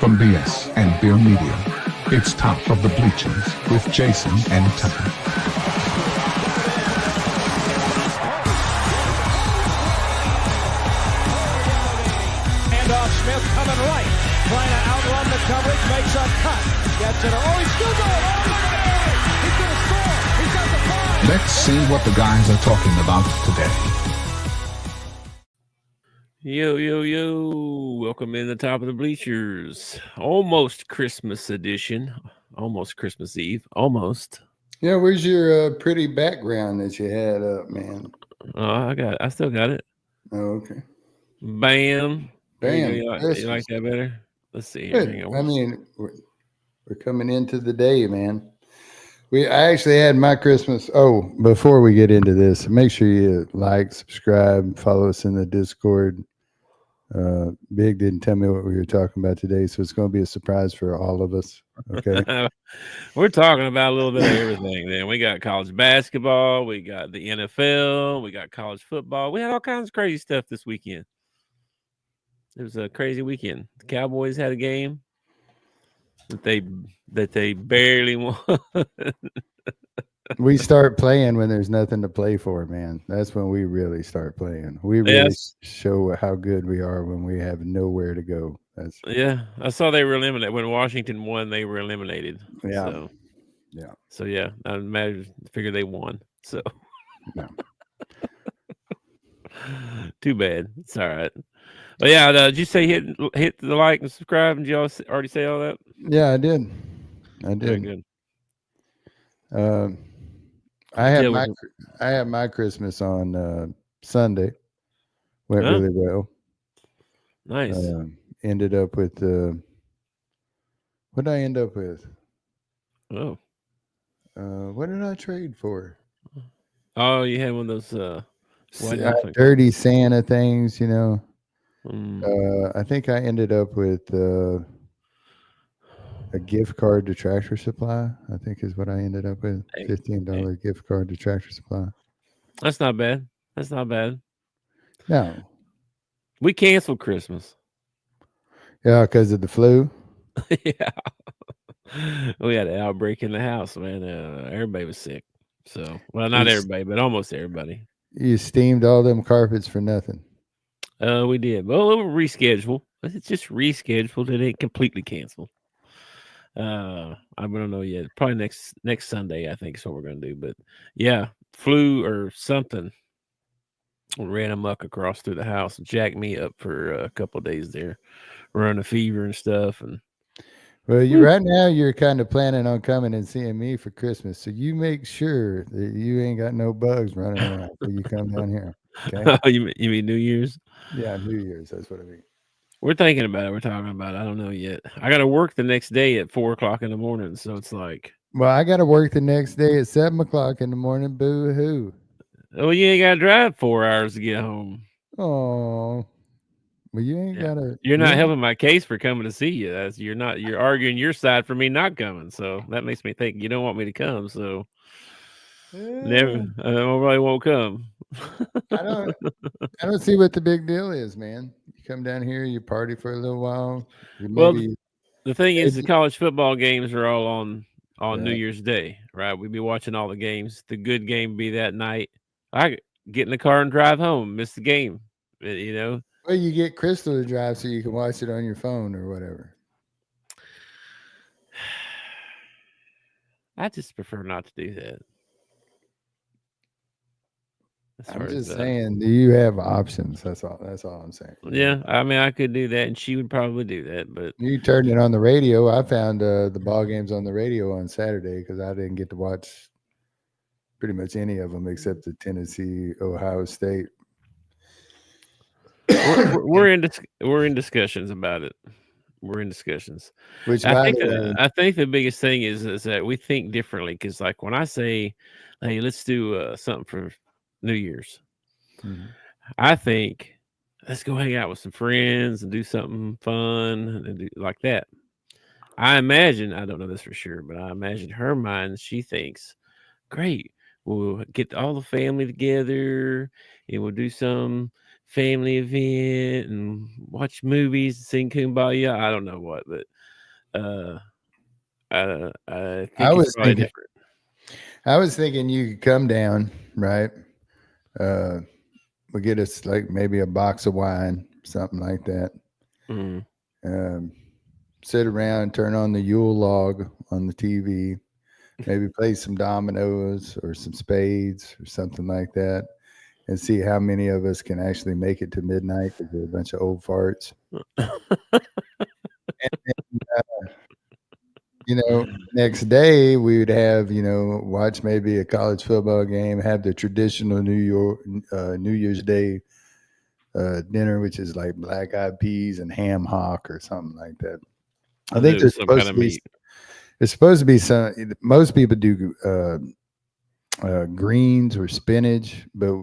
from BS and Beer Media. It's Top of the Bleachers with Jason and Tucker. Smith coming right, trying to outrun the coverage, makes a cut, gets it. Oh, he's still going. Oh, look at that! He's going to score. He's got the five. Let's see what the guys are talking about today. Yo. Welcome in the Top of the Bleachers. Almost Christmas edition. Almost Christmas Eve. Almost. Yeah, where's your pretty background that you had up, man? I still got it. Oh, okay. Bam. Bam. You like that better? Let's see. I mean, we're coming into the day, man. I actually had my Christmas. Oh, before we get into this, make sure you like, subscribe, follow us in the Discord. Big didn't tell me what we were talking about today, so it's going to be a surprise for all of us. Okay. We're talking about a little bit of everything. Then we got college basketball, we got the NFL, we got college football. We had all kinds of crazy stuff this weekend. It was a crazy weekend. The Cowboys had a game that they barely won. We start playing when there's nothing to play for, man. That's when we really start playing. We really show how good we are when we have nowhere to go. I saw they were eliminated. When Washington won, they were eliminated. Yeah. So I figure they won. So no. Too bad. It's all right. But yeah, did you say hit the like and subscribe? Did y'all already say all that? Yeah, I did. Very good. I had my Christmas on Sunday. Went really well. Nice. Ended up with what did I end up with? Oh. What did I trade for? Oh, you had one of those dirty Santa things, you know. I think I ended up with a gift card to Tractor Supply, I think is what I ended up with. $15 gift card to Tractor Supply. That's not bad. No. We canceled Christmas. Yeah, because of the flu. Yeah. We had an outbreak in the house, man. Everybody was sick. So, well, not everybody, but almost everybody. You steamed all them carpets for nothing. We did. Well, it was rescheduled. It's just rescheduled. It ain't completely canceled. I don't know yet. Probably next Sunday, I think is what we're gonna do. But yeah, flu or something ran amok across through the house, jacked me up for a couple of days there, running a fever and stuff. And well, right now you're kind of planning on coming and seeing me for Christmas, so you make sure that you ain't got no bugs running around when you come down here. Okay. You mean New Year's? Yeah, New Year's. That's what I mean. We're thinking about it. We're talking about it. I don't know yet. I got to work the next day at 4:00 in the morning, so it's like. Well, I got to work the next day at 7:00 in the morning. Boo hoo. Well, you ain't got to drive 4 hours to get home. Oh. Well, you ain't got to. You're not helping my case for coming to see you. You're arguing your side for me not coming. So that makes me think you don't want me to come. So never, I probably won't come. I don't see what the big deal is, man. You come down here, you party for a little while. The thing is, the college football games are all on New Year's Day, right? We'd be watching all the games. The good game be that night. I get in the car and drive home, miss the game, you know. Well, you get Crystal to drive so you can watch it on your phone or whatever. I just prefer not to do that. I'm just saying, do you have options? That's all I'm saying. Yeah, I mean, I could do that, and she would probably do that. But you turned it on the radio. I found the ball games on the radio on Saturday because I didn't get to watch pretty much any of them except the Tennessee, Ohio State. We're in discussions about it. We're in discussions. Which I think the biggest thing is that we think differently. Because like when I say, "Hey, let's do something for New Year's," I think let's go hang out with some friends and do something fun and do like that. I imagine, I don't know this for sure, but I imagine her mind, she thinks, great, we'll get all the family together and we'll do some family event and watch movies and sing Kumbaya. I don't know what, but I think it's probably different. I was thinking you could come down, right? We'll get us like maybe a box of wine, something like that. Sit around, turn on the Yule log on the TV, maybe play some dominoes or some spades or something like that, and see how many of us can actually make it to midnight because we're a bunch of old farts. Next day we would have, watch maybe a college football game, have the traditional New Year's Day dinner, which is like black eyed peas and ham hock or something like that. I think there's some kind of meat. It's supposed to be some. Most people do greens or spinach, but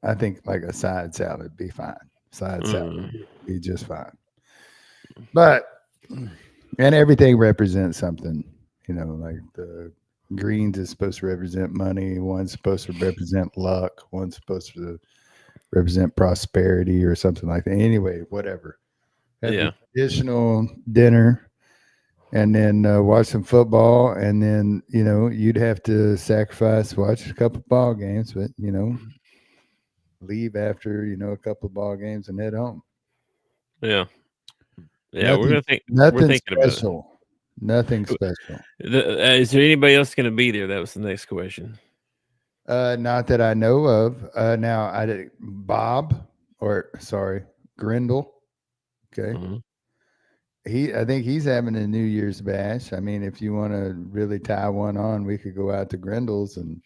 I think like a side salad would be fine. Side salad would be just fine. But and everything represents something, like the greens is supposed to represent money, one's supposed to represent luck, one's supposed to represent prosperity or something like that. Anyway, whatever. Have the traditional dinner and then watch some football, and then you'd have to sacrifice, watch a couple ball games, but leave after a couple of ball games and head home. Yeah. Nothing, we're gonna think. Nothing we're thinking special. About it. Nothing special. Is there anybody else going to be there? That was the next question. Not that I know of. Now I did Grindle. Okay. I think he's having a New Year's bash. I mean, if you want to really tie one on, we could go out to Grindle's and.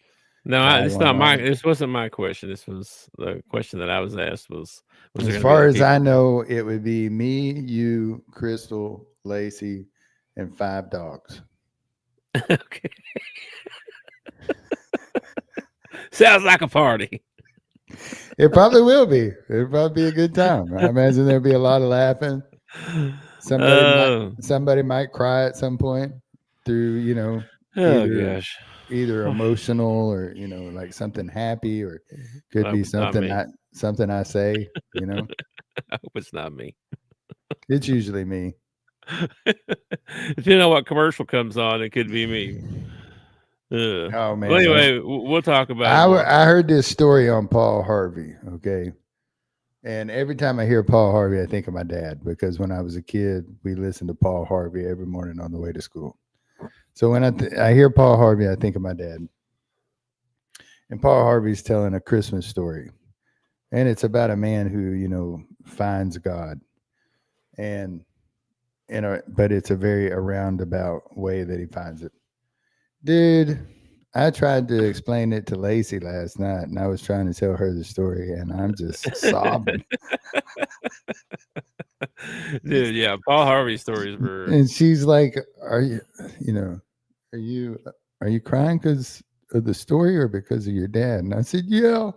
No, it's not my. This wasn't my question. This was the question that I was asked. Was as far as I know, it would be me, you, Crystal, Lacey, and 5 dogs. Okay. Sounds like a party. It probably will be. It'll probably be a good time. I imagine there'll be a lot of laughing. Somebody might cry at some point through, either emotional or like something happy, or could be something I say. I hope it's not me. It's usually me. If you know what commercial comes on, it could be me. Oh man! Well, anyway, we'll talk about. I heard this story on Paul Harvey. Okay, and every time I hear Paul Harvey, I think of my dad, because when I was a kid, we listened to Paul Harvey every morning on the way to school. So when I hear Paul Harvey, I think of my dad. And Paul Harvey's telling a Christmas story, and it's about a man who finds God, but it's a very roundabout way that he finds it. Dude, I tried to explain it to Lacey last night, and I was trying to tell her the story, and I'm just sobbing. Dude, yeah, Paul Harvey stories were. And she's like, "Are you crying because of the story or because of your dad?" And I said, "Yeah."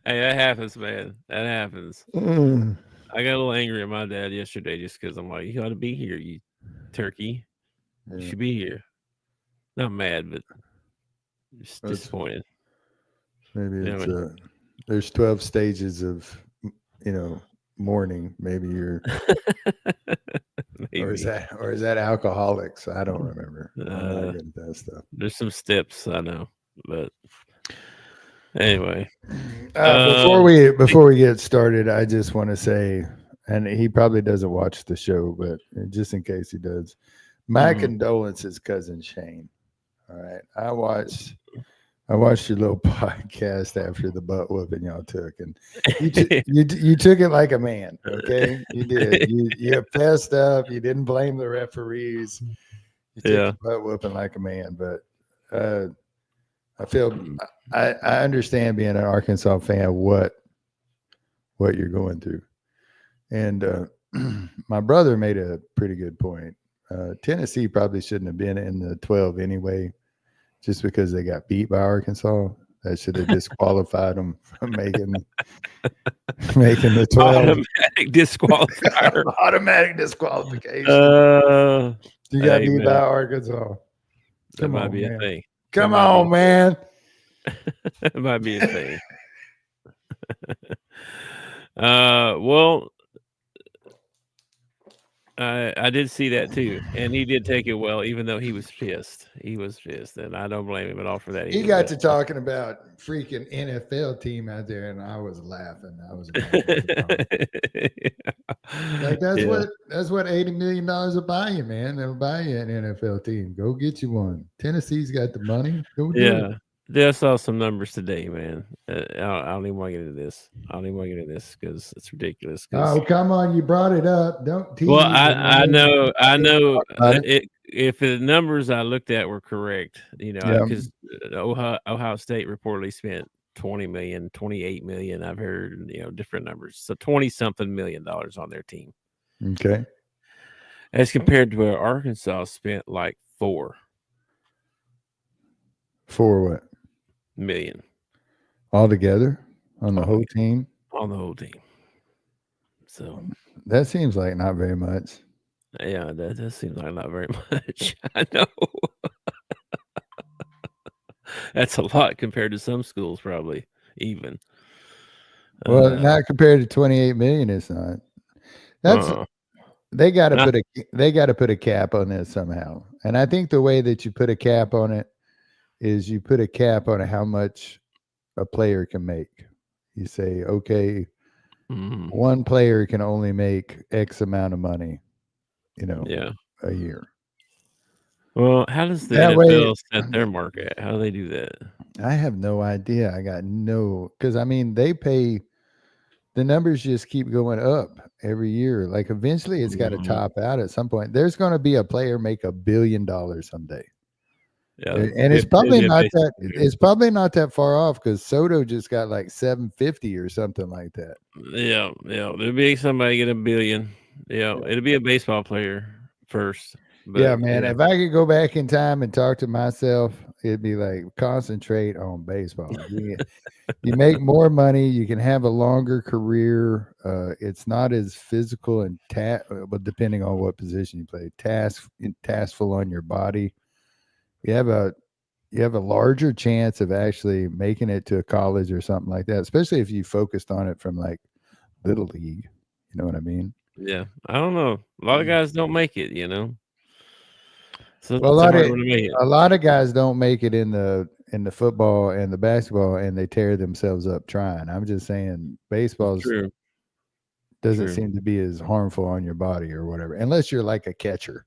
Hey, that happens, man. That happens. I got a little angry at my dad yesterday just because I'm like, you ought to be here, you turkey. You should be here. Not mad, but just disappointed. Maybe it's there's 12 stages of mourning. Maybe you're maybe. Or is that alcoholics? I don't remember. I'm not good at that stuff. There's some steps, I know, but anyway. Before we get started, I just want to say, and he probably doesn't watch the show, but just in case he does, my condolences, cousin Shane. All right, I watched your little podcast after the butt whooping y'all took, and you took it like a man. Okay, you did. You fessed up. You didn't blame the referees. You took the butt whooping like a man. But I feel I understand being an Arkansas fan what you're going through, and my brother made a pretty good point. Tennessee probably shouldn't have been in the 12 anyway. Just because they got beat by Arkansas, that should have disqualified them from making the 12. Automatic disqualifier. Automatic disqualification. You got beat by Arkansas. That might be a thing. Come on, man. It might be a thing. Well, I did see that too, and he did take it well, even though he was pissed. He was pissed, and I don't blame him at all for that. He Either, got but to talking about freaking NFL team out there, and I was laughing. I was laughing. Like that's yeah, what $80 million will buy you, man. They'll buy you an NFL team. Go get you one. Tennessee's got the money. Go do it. yeah. I saw some numbers today, man. I don't even want to get into this. I don't even want to get into this because it's ridiculous. Oh, come on. You brought it up. Don't tease. Well, I know about it. if the numbers I looked at were correct, Yeah. because Ohio State reportedly spent 20 million, 28 million. I've heard, different numbers. So 20 something $million on their team. Okay. As compared to where Arkansas spent like 4 For what? million Altogether on the whole team? on the whole team. So That seems like not very much. yeah, that seems like not very much. I know. That's a lot compared to some schools, probably even. Well, not compared to 28 million, it's not. That's they got to put a cap on this somehow. And I think the way that you put a cap on it is you put a cap on how much a player can make. You say, okay, one player can only make X amount of money, a year. Well, how does the NFL set their market? How do they do that? I have no idea. Because I mean, the numbers just keep going up every year. Like eventually it's got to top out at some point. There's going to be a player make $1 billion someday. Yeah, and it's probably not that. It's probably not that far off because Soto just got like 750 or something like that. Yeah. There'll be somebody get $1 billion. Yeah, it'll be a baseball player first. But, yeah, man. If I could go back in time and talk to myself, it'd be like concentrate on baseball. You make more money. You can have a longer career. It's not as physical and but depending on what position you play, taskful on your body. You have a larger chance of actually making it to a college or something like that, especially if you focused on it from like little league. You know what I mean? Yeah, I don't know. A lot of guys don't make it. So well, a lot of guys don't make it in the football and the basketball, and they tear themselves up trying. I'm just saying, baseball doesn't seem to be as harmful on your body or whatever, unless you're like a catcher.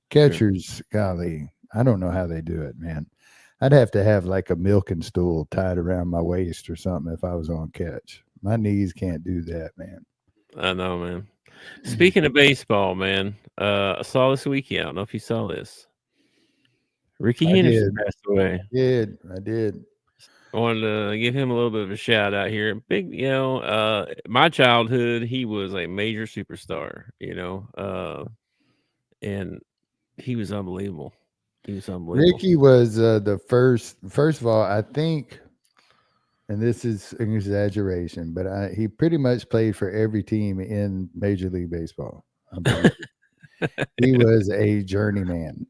Catchers, golly. I don't know how they do it, man. I'd have to have like a milking stool tied around my waist or something if I was on catch. My knees can't do that, man. I know, man. Speaking of baseball, man, I saw this weekend. I don't know if you saw this. Ricky Henderson passed away. I did. I wanted to give him a little bit of a shout out here. Big, my childhood, he was a major superstar, and he was unbelievable. Ricky was the first of all, I think, and this is an exaggeration, but he pretty much played for every team in Major League Baseball. He was a journeyman.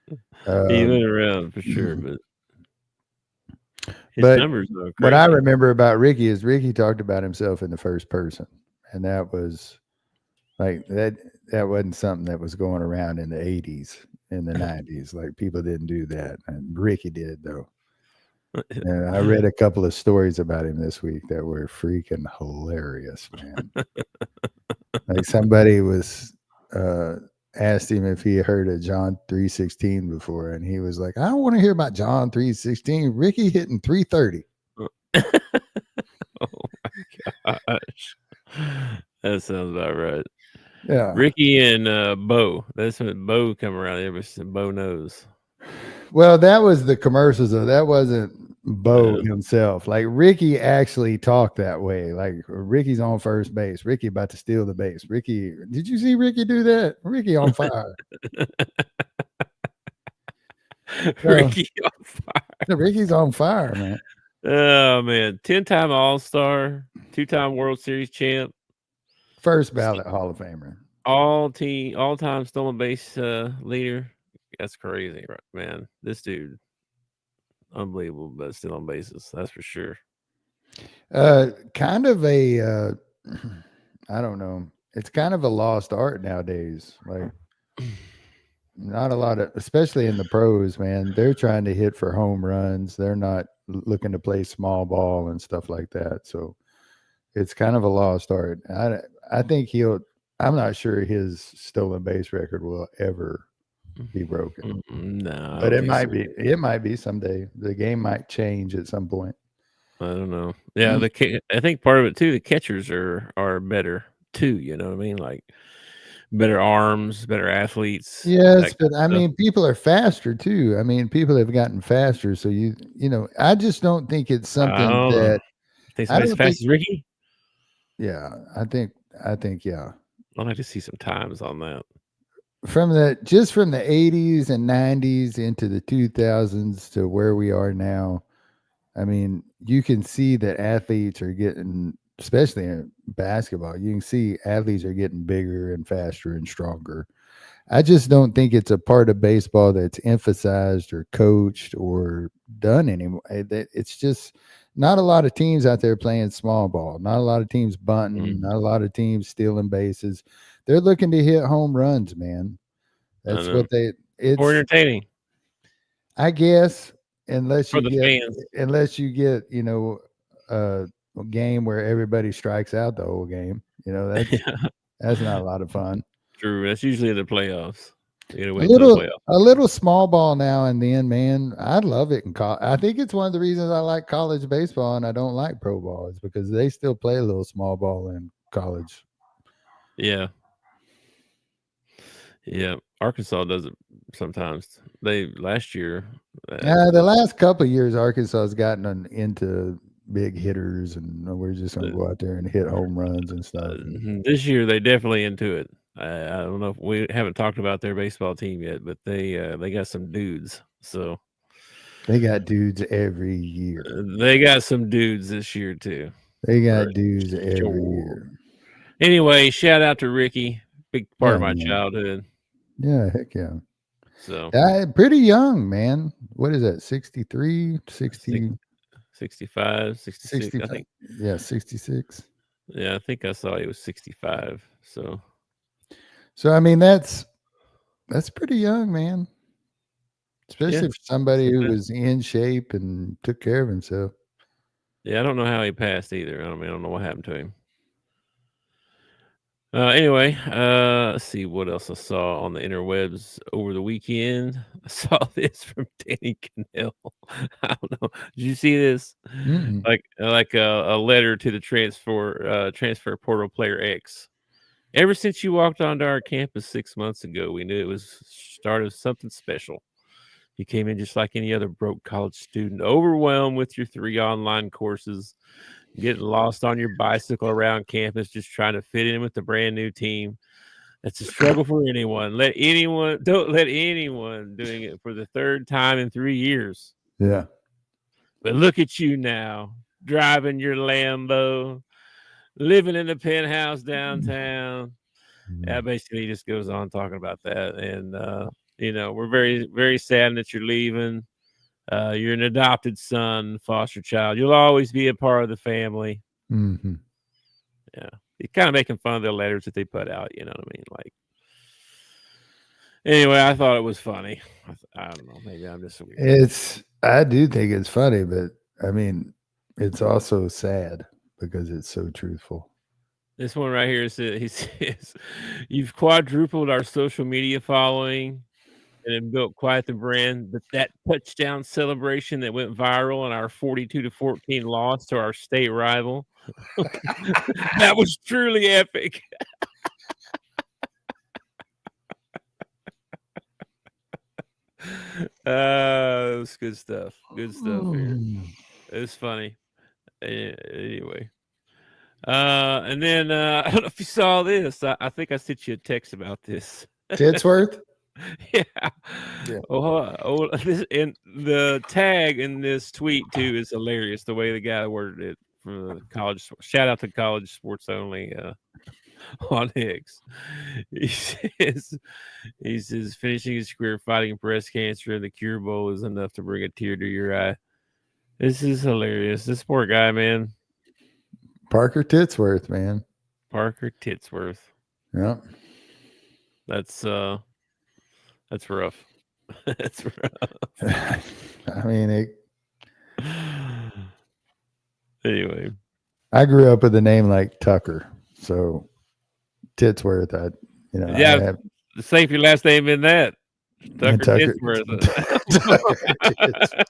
He went around for sure, but his numbers are crazy. What I remember about Ricky is Ricky talked about himself in the first person, and that was like that wasn't something that was going around in the 80s. In the 90s, like people didn't do that, and Ricky did though. And I read a couple of stories about him this week that were freaking hilarious, man. Like somebody was asked him if he heard of John 3:16 before, and he was like, "I don't want to hear about John 3:16. Ricky hitting 330." Oh my gosh, that sounds about right. Yeah, Ricky and Bo. That's when Bo come around there, but Bo knows. Well, that was the commercials, though. That wasn't Bo himself. Like Ricky actually talked that way. Like Ricky's on first base. Ricky about to steal the base. Ricky, did you see Ricky do that? Ricky on fire. Ricky on fire. Ricky's on fire, man. Oh man, 10-time All-Star, 2-time World Series champ. First ballot Hall of Famer. All-time stolen base leader. That's crazy, right, man. This dude, unbelievable, but still on bases. That's for sure. Kind of a, I don't know. It's kind of a lost art nowadays. Like, not a lot of, especially in the pros, man. They're trying to hit for home runs. They're not looking to play small ball and stuff like that. So it's kind of a lost art. I think I'm not sure his stolen base record will ever be broken. No, I But don't think so. it might be someday. The game might change at some point. I don't know. Yeah, I think part of it too. The catchers are better too. You know what I mean? Like better arms, better athletes. Yes, That but I kind of stuff. mean, people are faster too. I mean, people have gotten faster. So I just don't think it's I something don't know. that Think I somebody as don't think. fast as Ricky? Yeah, I think yeah. I'd like to see some times on that. From the 80s and 90s into the 2000s to where we are now. I mean, you can see that athletes are getting, especially in basketball, you can see athletes are getting bigger and faster and stronger. I just don't think it's a part of baseball that's emphasized or coached or done anymore. It's just not a lot of teams out there playing small ball, not a lot of teams bunting, Mhm. not a lot of teams stealing bases. They're looking to hit home runs, man. I That's know. what More it's, entertaining I guess, for the fans. unless you get, a game where everybody strikes out the whole game, Yeah, that's not a lot of fun. true. That's usually in the playoffs. You gotta A wait until the little playoffs. a little small ball now and then, man. I love it in college. I think it's one of the reasons I like college baseball and I don't like pro ball is because they still play a little small ball in college. Yeah, yeah. Arkansas does it sometimes. They last year. The last couple of years, Arkansas has gotten into big hitters, and we're just going to go out there and hit home runs and stuff. This year they definitely into it. I don't know if we haven't talked about their baseball team yet, but they got some dudes. So They got dudes every year. they got some dudes this year too. They For got dudes every sure. year. Anyway, shout out to Ricky, big part Yeah, of my man. childhood. Yeah, heck yeah. So Pretty young, man. What is that? 63, six, 60, 65, 66. I 65? think. Yeah, 66. Yeah, I think I saw he was 65. So So I mean that's pretty young, man. yeah, Especially for somebody not who bad. was in shape and took care of himself. Yeah, I don't know how he passed either. I don't know what happened to him. Anyway, let's see what else I saw on the interwebs over the weekend. I saw this from Danny Cannell. I don't know. Did you see this? Mm-mm. Like a letter to the transfer portal player X. Ever since you walked onto our campus 6 months ago, we knew it was start of something special. You came in just like any other broke college student, overwhelmed with your 3 online courses, getting lost on your bicycle around campus, just trying to fit in with the brand new team. That's a struggle for anyone. Don't let anyone doing it for the third time in 3 years. Yeah. But look at you now, driving your Lambo, living in the penthouse downtown. Yeah, basically he just goes on talking about that. And we're very, very sad that you're leaving. You're an adopted son, foster child. You'll always be a part of the family. Mm-hmm. Yeah. He's kind of making fun of the letters that they put out, you know what I mean? Like, anyway, I thought it was funny. I don't know. Maybe I'm just a weird guy. I do think it's funny, but I mean, it's also sad because it's so truthful. This one right here says, he says, you've quadrupled our social media following and have built quite the brand. But that touchdown celebration that went viral in our 42-14 loss to our state rival, that was truly epic. It was good stuff. Good stuff here. It was funny. Anyway. And then I don't know if you saw this. I think I sent you a text about this. Titsworth? Yeah. Yeah. This, and the tag in this tweet too is hilarious. The way the guy worded it from the college. Shout out to College Sports Only on X. He says finishing his career fighting breast cancer and the Cure Bowl is enough to bring a tear to your eye. This is hilarious. This poor guy, man. Parker Titsworth, man. Parker Titsworth. Yep. That's rough. That's rough. I mean, Anyway. I grew up with a name like Tucker, so Titsworth. I Yeah, save your last name in that. Tucker Titsworth. Tucker Titsworth.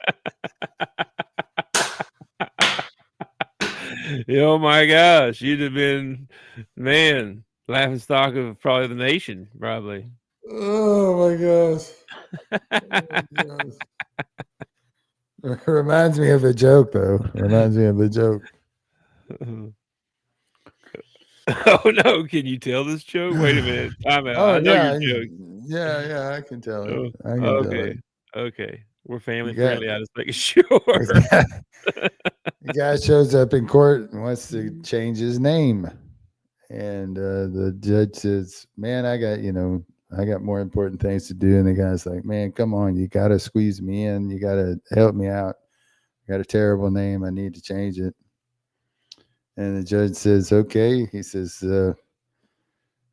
Oh my gosh, you'd have been, man, laughing stock of probably the nation, probably. Oh my gosh. Reminds me of a joke, though. Reminds me of a joke. Oh no! Can you tell this joke? Wait a minute. Time out. I know your joke. Yeah, I can tell it. Oh, I can tell okay. it. Okay. We're family You got- friendly. I just making sure. The guy shows up in court and wants to change his name, and the judge says, "Man, I got more important things to do." And the guy's like, "Man, come on, you got to squeeze me in. You got to help me out. I got a terrible name. I need to change it." And the judge says, "Okay." He says,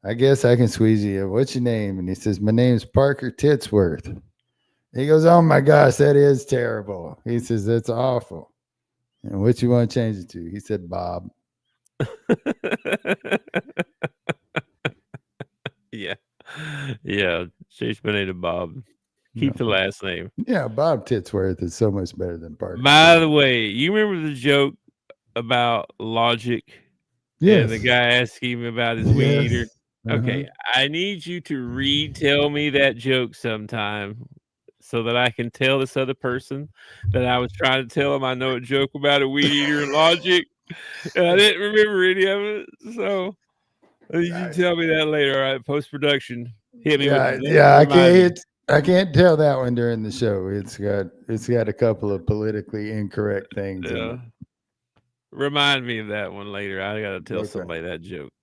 "I guess I can squeeze you. What's your name?" And he says, "My name's Parker Titsworth." He goes, "Oh my gosh, that is terrible." He says, "That's awful. And what you want to change it to?" He said, "Bob." Yeah. Yeah. Chase Benita Bob. Keep the last name. Yeah, Bob Titsworth is so much better than Parker. By the way, you remember the joke about Logic? Yes. And the guy asking him about his weed eater. Okay, I need you to retell me that joke sometime so that I can tell this other person that I was trying to tell him I know a joke about a weed eater and Logic. And I didn't remember any of it. So you can tell me that later. All right, post production. Hit me with it. I can't tell that one during the show. It's got a couple of politically incorrect things in it. Remind me of that one later. I gotta tell somebody that joke.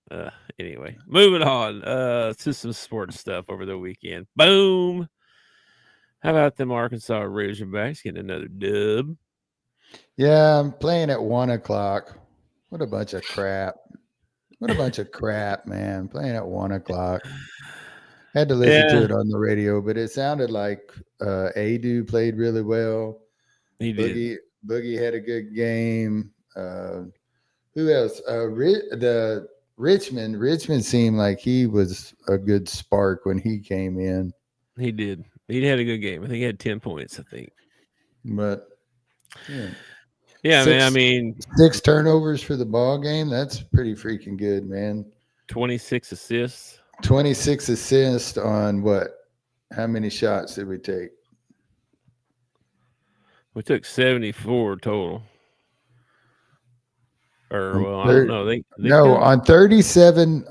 Anyway, moving on to some sports stuff over the weekend. Boom. How about them Arkansas Razorbacks getting another dub? Yeah, I'm playing at 1:00. What a bunch of crap. What a bunch of crap, man. Playing at 1:00. Had to listen to it on the radio, but it sounded like Adu played really well. He did. Boogie had a good game. Who else? Richmond seemed like he was a good spark when he came in. He did. He had a good game. I think he had 10 points, I think. But man, I mean 6 turnovers for the ball game. That's pretty freaking good, man. 26 assists. 26 assists on what? How many shots did we take? We took 74 total. Or well, I don't know. On 37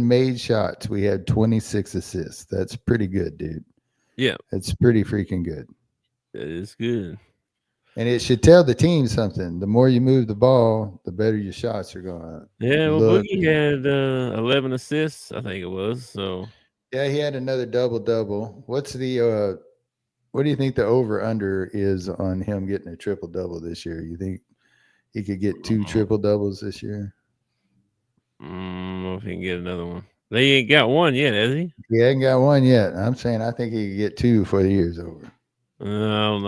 made shots, we had 26 assists. That's pretty good, dude. Yeah. That's pretty freaking good. That is good. And it should tell the team something. The more you move the ball, the better your shots are going. Yeah, well, Boogie had 11 assists, I think it was. So yeah, he had another double-double. What do you think the over-under is on him getting a triple-double this year? You think he could get 2 triple-doubles this year? I don't know if he can get another one. They ain't got one yet, has he? He hasn't got one yet. I'm saying I think he could get 2 before the year's over. I don't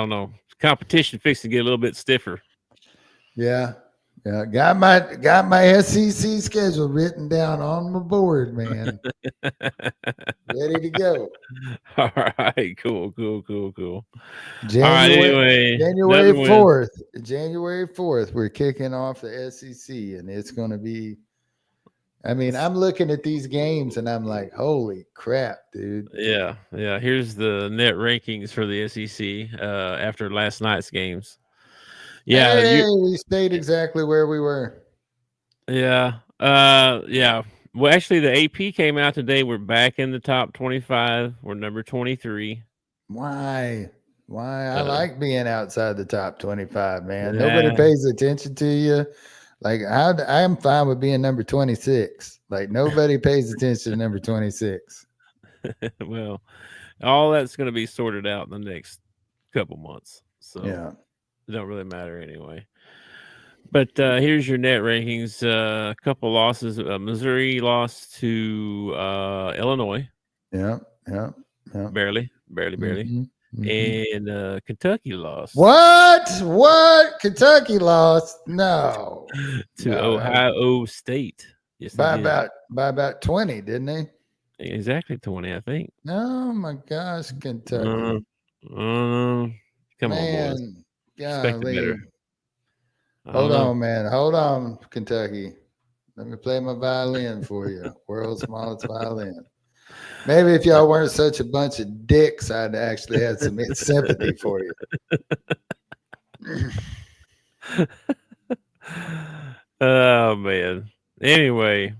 know. Competition fixing to get a little bit stiffer. Yeah. Got my SEC schedule written down on my board, man. Ready to go. All right, cool. January 4th. January 4th, we're kicking off the SEC, and it's going to be. I mean, I'm looking at these games, and I'm like, holy crap, dude. Yeah. Here's the net rankings for the SEC after last night's games. Yeah, we stayed exactly where we were. Yeah. Well, actually, the AP came out today. We're back in the top 25. We're number 23. Why? I like being outside the top 25, man. Yeah. Nobody pays attention to you. Like I'm fine with being number 26. Like nobody pays attention to number 26. Well, all that's going to be sorted out in the next couple months. So yeah. It don't really matter anyway. But here's your net rankings. A couple losses. Missouri lost to Illinois, Yeah, yeah, yeah. barely. Mhm, mhm. And Kentucky lost What? Kentucky lost? No, to no, no. Ohio State. Yes, they did. By about 20, didn't they? Exactly 20, I think. Oh my gosh, Uh, Kentucky. come on, boys. Man, Expect it better. golly. I don't Hold know. on, man. Hold on, Kentucky. Let me play my violin for you. World's smallest violin. Maybe if y'all weren't such a bunch of dicks, I'd actually have some sympathy for you. Oh man. Anyway,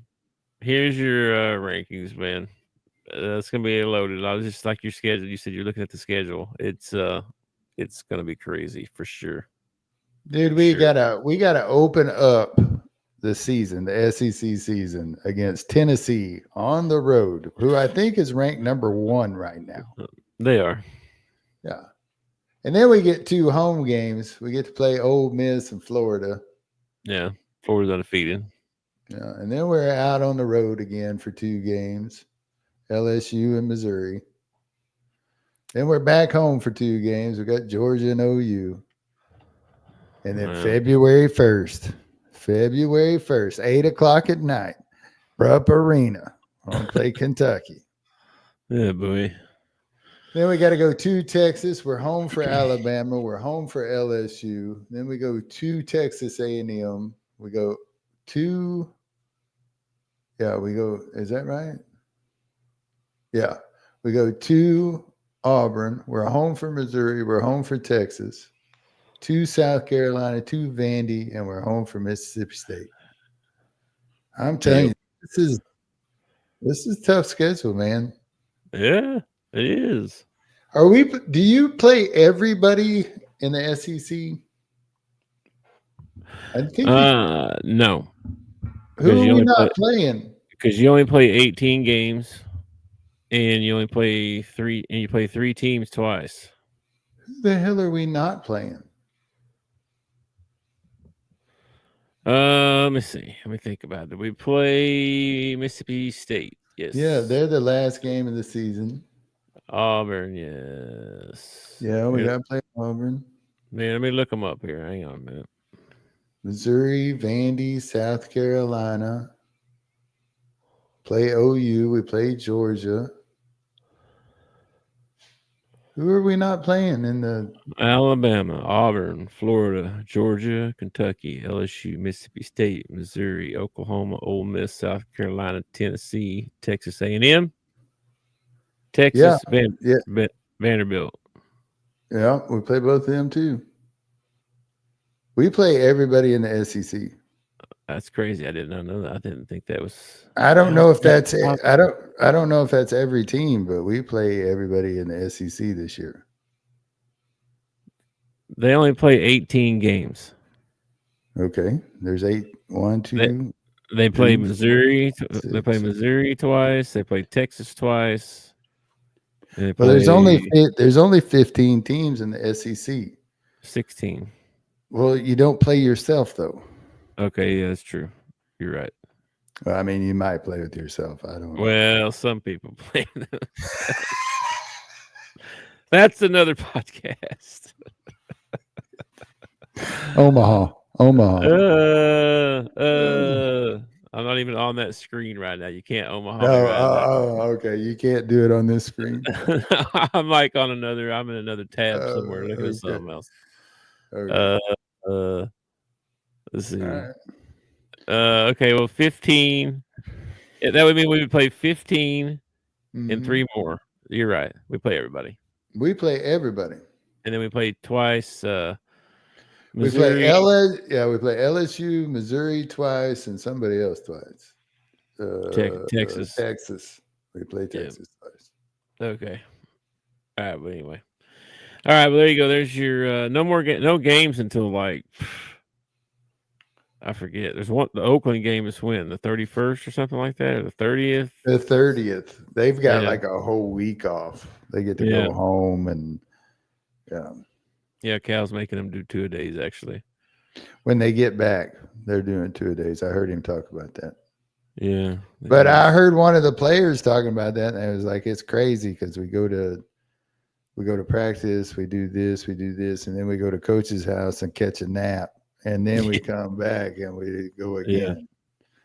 here's your rankings, man. It's gonna be loaded. I was just like your schedule. You said you're looking at the schedule. It's gonna be crazy for sure. Dude, Sure. we gotta open up the season, the SEC season against Tennessee on the road, who I think is ranked number 1 right now. They are. Yeah. And then we get 2 home games. We get to play Ole Miss and Florida. Yeah. Florida's undefeated. Yeah. And then we're out on the road again for 2 games, LSU and Missouri. Then we're back home for 2 games. We got Georgia and OU. And then Wow. February 1st, 8 o'clock at night, Rupp Arena. I'll play Kentucky. Yeah, boy. Then we got to go to Texas. We're home for Alabama. We're home for LSU. Then we go to Texas A&M. We go to, is that right? Yeah. We go to Auburn. We're home for Missouri. We're home for Texas. To South Carolina, to Vandy, and we're home for Mississippi State. I'm telling you, this is tough schedule, man. Yeah, it is. Do you play everybody in the SEC? I think No. who are we not playing? Because you only play 18 games, and you only play 3 teams twice. Who the hell are we not playing? Let me see. Let me think about it. We play Mississippi State. Yes. Yeah, they're the last game of the season. Auburn. Yes. Yeah, we got to play Auburn. Man, let me look them up here. Hang on a minute. Missouri, Vandy, South Carolina. Play OU. We play Georgia. Who are we not playing in the Alabama, Auburn, Florida, Georgia, Kentucky, LSU, Mississippi State, Missouri, Oklahoma, Ole Miss, South Carolina, Tennessee, Texas A&M, Texas, Vanderbilt. Yeah, we play both of them too. We play everybody in the SEC. That's crazy. I did not know that. I didn't think that was. I don't know if that's it. I don't know if that's every team, but we play everybody in the SEC this year. They only play 18 games. Okay, there's 8. 1, 2. They play 3, Missouri. 4, 6. They play Missouri twice. They play Texas twice. Well, there's only 15 teams in the SEC. 16. Well, you don't play yourself though. Okay, yeah, that's true. You're right. Well, I mean, you might play with yourself. I don't know. Well, some people play. That's another podcast. Omaha. I'm not even on that screen right now. You can't Omaha me right now. Okay. You can't do it on this screen. I'm like I'm in another tab somewhere looking at something else. Okay. Let's see. Right. Okay, well, 15. That would mean we would play 15 and 3 more. You're right. We play everybody. We play everybody. And then we play twice. Missouri. We play LSU, Missouri twice, and somebody else twice. Texas. Texas. We play Texas twice. Okay. All right, but anyway. All right, well, there you go. There's your no games until like I forget. There's one. The Oakland game is when, the 31st or something like that, or the 30th. The 30th. They've got like a whole week off. They get to go home and Yeah, Cal's making them do 2-a-days actually. When they get back, they're doing 2-a-days. I heard him talk about that. Yeah. But I heard one of the players talking about that, and it was like, it's crazy because we go to practice, we do this, and then we go to coach's house and catch a nap, and then we come back and we go again.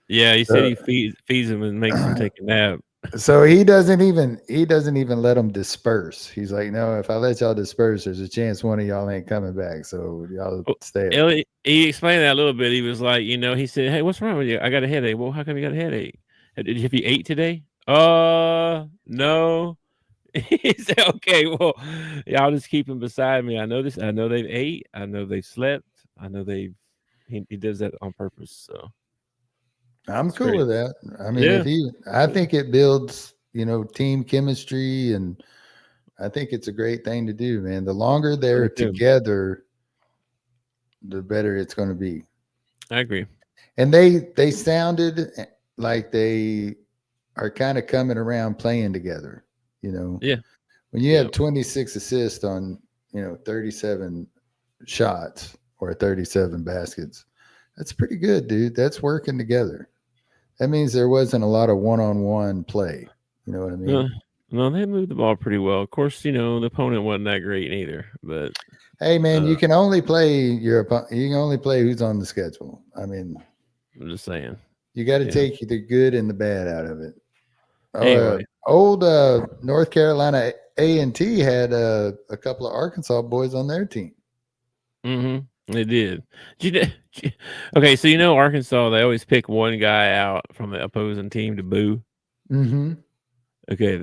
Yeah, he said he feeds them and makes them take a nap. So he doesn't even let them disperse. He's like, no, if I let y'all disperse, there's a chance one of y'all ain't coming back. So y'all stay. Elliot, he explained that a little bit. He was like, he said, "Hey, what's wrong with you? I got a headache." Well, how come you got a headache? Did you ate today? No. He said, "Okay, well, y'all just keep him beside me. I know this. I know they've ate. I know they've slept. I know they've." He does that on purpose. So I'm cool great. with that. I mean, I think it builds, team chemistry, and I think it's a great thing to do, man. The longer they're together, the better it's going to be. I agree. And they sounded like they are kind of coming around playing together, Yeah. When you have 26 assists on, 37 shots or 37 baskets, that's pretty good, dude. That's working together. That means there wasn't a lot of one-on-one play. You know what I mean? No, they moved the ball pretty well. Of course, the opponent wasn't that great either. But hey, man, you can only play your opponent. You can only play who's on the schedule. I mean, I'm just saying. You got to take the good and the bad out of it. Anyway, old North Carolina A&T had a couple of Arkansas boys on their team. Mm-hmm. They did. Okay, so Arkansas, they always pick one guy out from the opposing team to boo. Mm-hmm. Okay,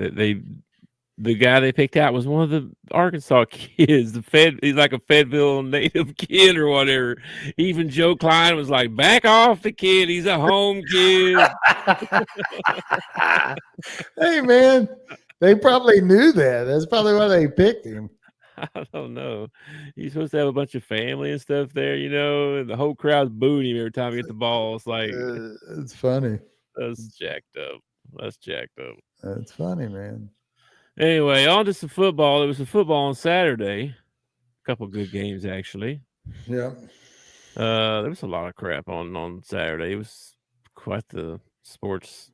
the guy they picked out was one of the Arkansas kids. He's like a Fayetteville native kid or whatever. Even Joe Klein was like, "Back off the kid. He's a home kid." Hey, man, they probably knew that. That's probably why they picked him. I don't know. He's supposed to have a bunch of family and stuff there, and the whole crowd's booing him every time he gets the ball. It's like it's funny. That's jacked up. That's funny, man. Anyway, on to some football. There was some football on Saturday. A couple good games actually. Yeah. There was a lot of crap on Saturday. It was quite the sports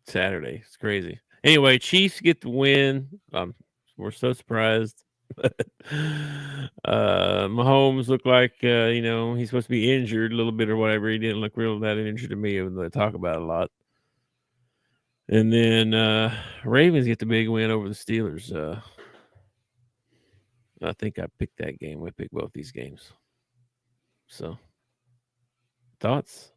Saturday. It's crazy. Anyway, Chiefs get the win. We're so surprised. Mahomes looked like he's supposed to be injured a little bit or whatever. He didn't look real that injured to me, even though they talk about it a lot. And then Ravens get the big win over the Steelers. I think I picked that game. We picked both these games. So, thoughts?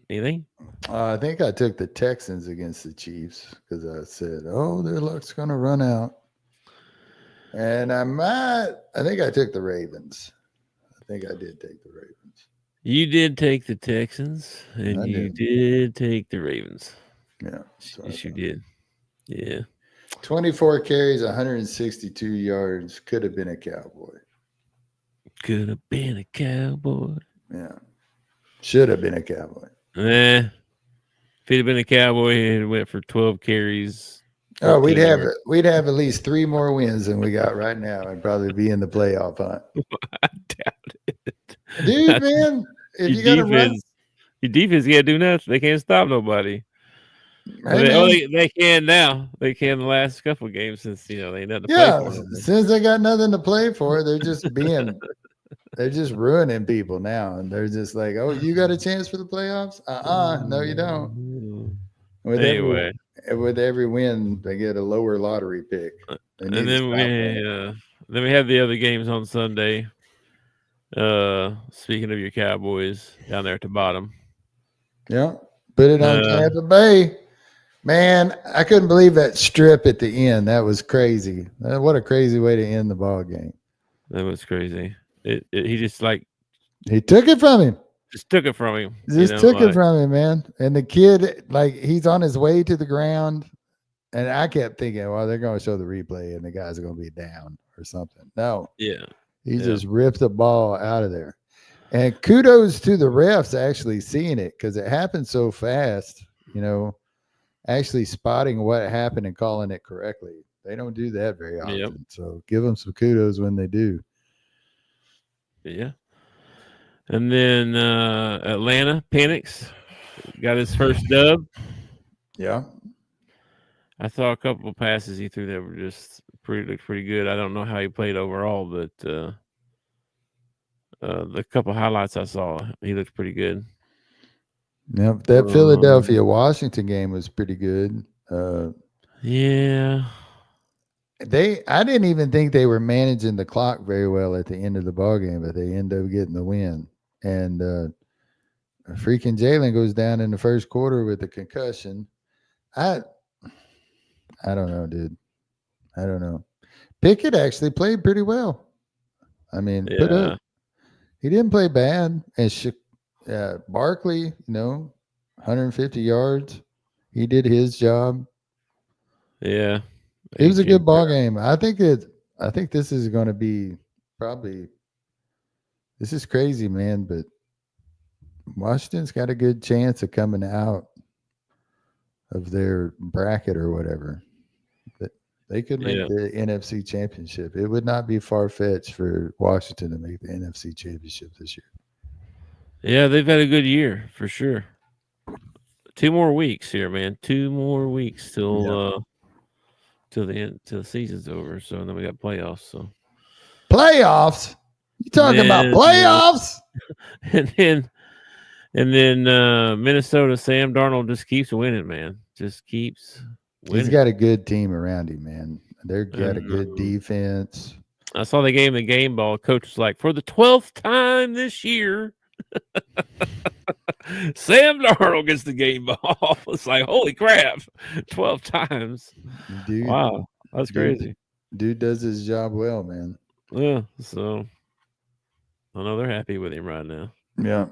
Anything? I think I took the Texans against the Chiefs because I said, their luck's going to run out. And I think I took the Ravens. I think I did take the Ravens. You did take the Texans, and you did take the Ravens. Yeah. Yes, you did. Yeah. 24 carries, 162 yards. Could have been a Cowboy. Could have been a Cowboy. Yeah. Should have been a Cowboy. If he'd have been a Cowboy, he went for 12 carries. We'd have at least 3 more wins than we got right now and probably be in the playoff hunt. I doubt it. Dude, man, if you got to run. Your defense can't do nothing. They can't stop nobody. They can now. They can the last couple of games since they ain't nothing to play for. Since they got nothing to play for, they're just they're just ruining people now, and they're just like, "Oh, you got a chance for the playoffs? No, you don't." With every win, they get a lower lottery pick. And then we have the other games on Sunday. Speaking of your Cowboys down there at the bottom. Yeah, put it on Tampa Bay. Man, I couldn't believe that strip at the end. That was crazy. What a crazy way to end the ball game. That was crazy. He just he took it from him. Just took it from him. Took it from him, man. And the kid, he's on his way to the ground. And I kept thinking, well, they're going to show the replay and the guys are going to be down or something. No. Yeah. He just ripped the ball out of there. And kudos to the refs actually seeing it because it happened so fast, actually spotting what happened and calling it correctly. They don't do that very often. Yep. So give them some kudos when they do. Yeah. And then Atlanta, Penix, got his first dub. Yeah. I saw a couple of passes he threw that were just looked pretty good. I don't know how he played overall, but the couple highlights I saw, he looked pretty good. Yep. That Philadelphia Washington game was pretty good. Yeah. I didn't even think they were managing the clock very well at the end of the ball game, but they end up getting the win. And freaking Jalen goes down in the first quarter with a concussion. I don't know, dude. I don't know. Pickett actually played pretty well. I mean, Yeah. he didn't play bad. And Barkley, 150 yards. He did his job. Yeah. It was a good ball game. I think this is going to be probably. This is crazy, man, but Washington's got a good chance of coming out of their bracket or whatever. They could make the NFC Championship. It would not be far-fetched for Washington to make the NFC Championship this year. Yeah, they've had a good year for sure. 2 more weeks here, man. 2 more weeks till the season's over. So then we got playoffs. So playoffs? You talking about playoffs? And then Minnesota, Sam Darnold just keeps winning, man. Just keeps winning. He's got a good team around him, man. They've got a good defense. I saw the game in game ball. Coach was like, for the 12th time this year, Sam Darnold gets the game ball. It's like, holy crap, 12 times. Dude, wow, that's crazy. Dude does his job well, man. Yeah, so I know they're happy with him right now. Yeah.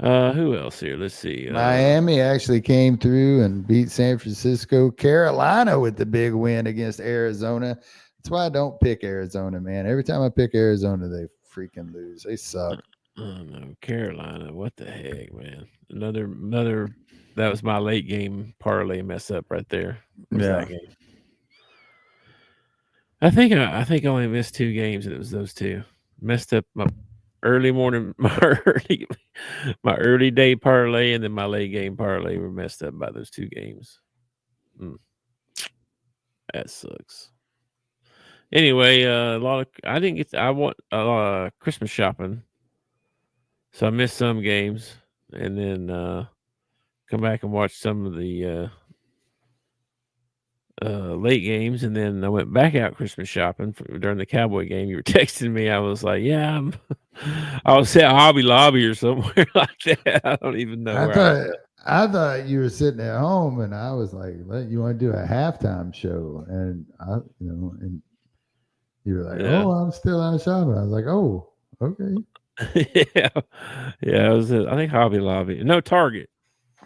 Who else here? Let's see. Miami actually came through and beat San Francisco. Carolina with the big win against Arizona. That's why I don't pick Arizona, man. Every time I pick Arizona, they freaking lose. They suck. Oh no, Carolina! What the heck, man? Another. That was my late game parlay mess up right there. Yeah. I think I only missed 2 games, and it was those 2. Messed up my early morning, my early day parlay, and then my late game parlay were messed up by those 2 games. That sucks. Anyway, I want a lot of Christmas shopping, so I missed some games, and then come back and watch some of the late games, and then I went back out Christmas shopping during the Cowboy game. You were texting me. I was like, "Yeah, I was at Hobby Lobby or somewhere like that. I don't even know." I thought you were sitting at home, and I was like, "You want to do a halftime show?" And and you were like, "Oh, I'm still out shopping." I was like, "Oh, okay." yeah. It was I think Hobby Lobby. No, Target.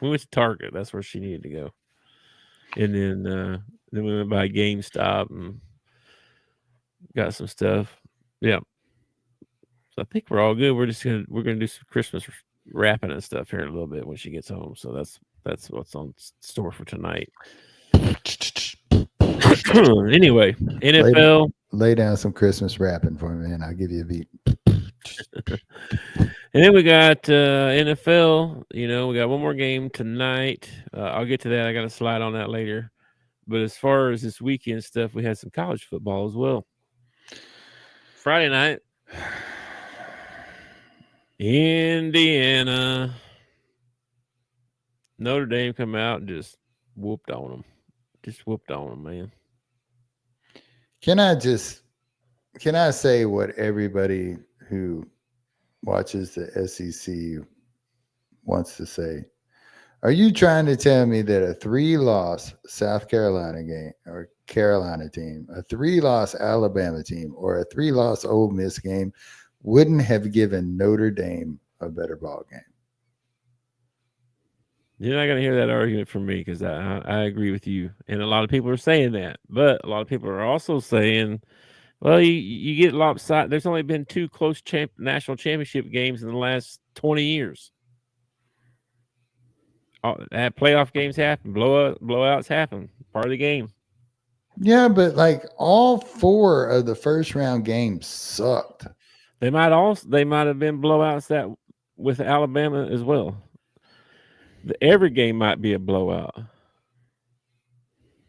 We went to Target. That's where she needed to go. And then we went by GameStop and got some stuff. Yeah. So I think we're all good. We're gonna do some Christmas wrapping and stuff here in a little bit when she gets home. So that's what's on store for tonight. Anyway, NFL. Lay down some Christmas wrapping for me, and I'll give you a beat. And then we got NFL. We got one more game tonight. I'll get to that. I got to slide on that later. But as far as this weekend stuff, we had some college football as well. Friday night, Indiana, Notre Dame come out and just whooped on them. Man. Can I say what everybody who watches the SEC wants to say? Are you trying to tell me that a 3-loss South Carolina game or Carolina team, a 3-loss Alabama team, or a 3-loss Ole Miss game wouldn't have given Notre Dame a better ball game? You're not going to hear that argument from me because I agree with you. And a lot of people are saying that. But a lot of people are also saying, well, you get lopsided. There's only been 2 close national championship games in the last 20 years. Playoff games happen. Blowouts happen. Part of the game. Yeah, but like all 4 of the first round games sucked. They might have been blowouts that with Alabama as well. Every game might be a blowout.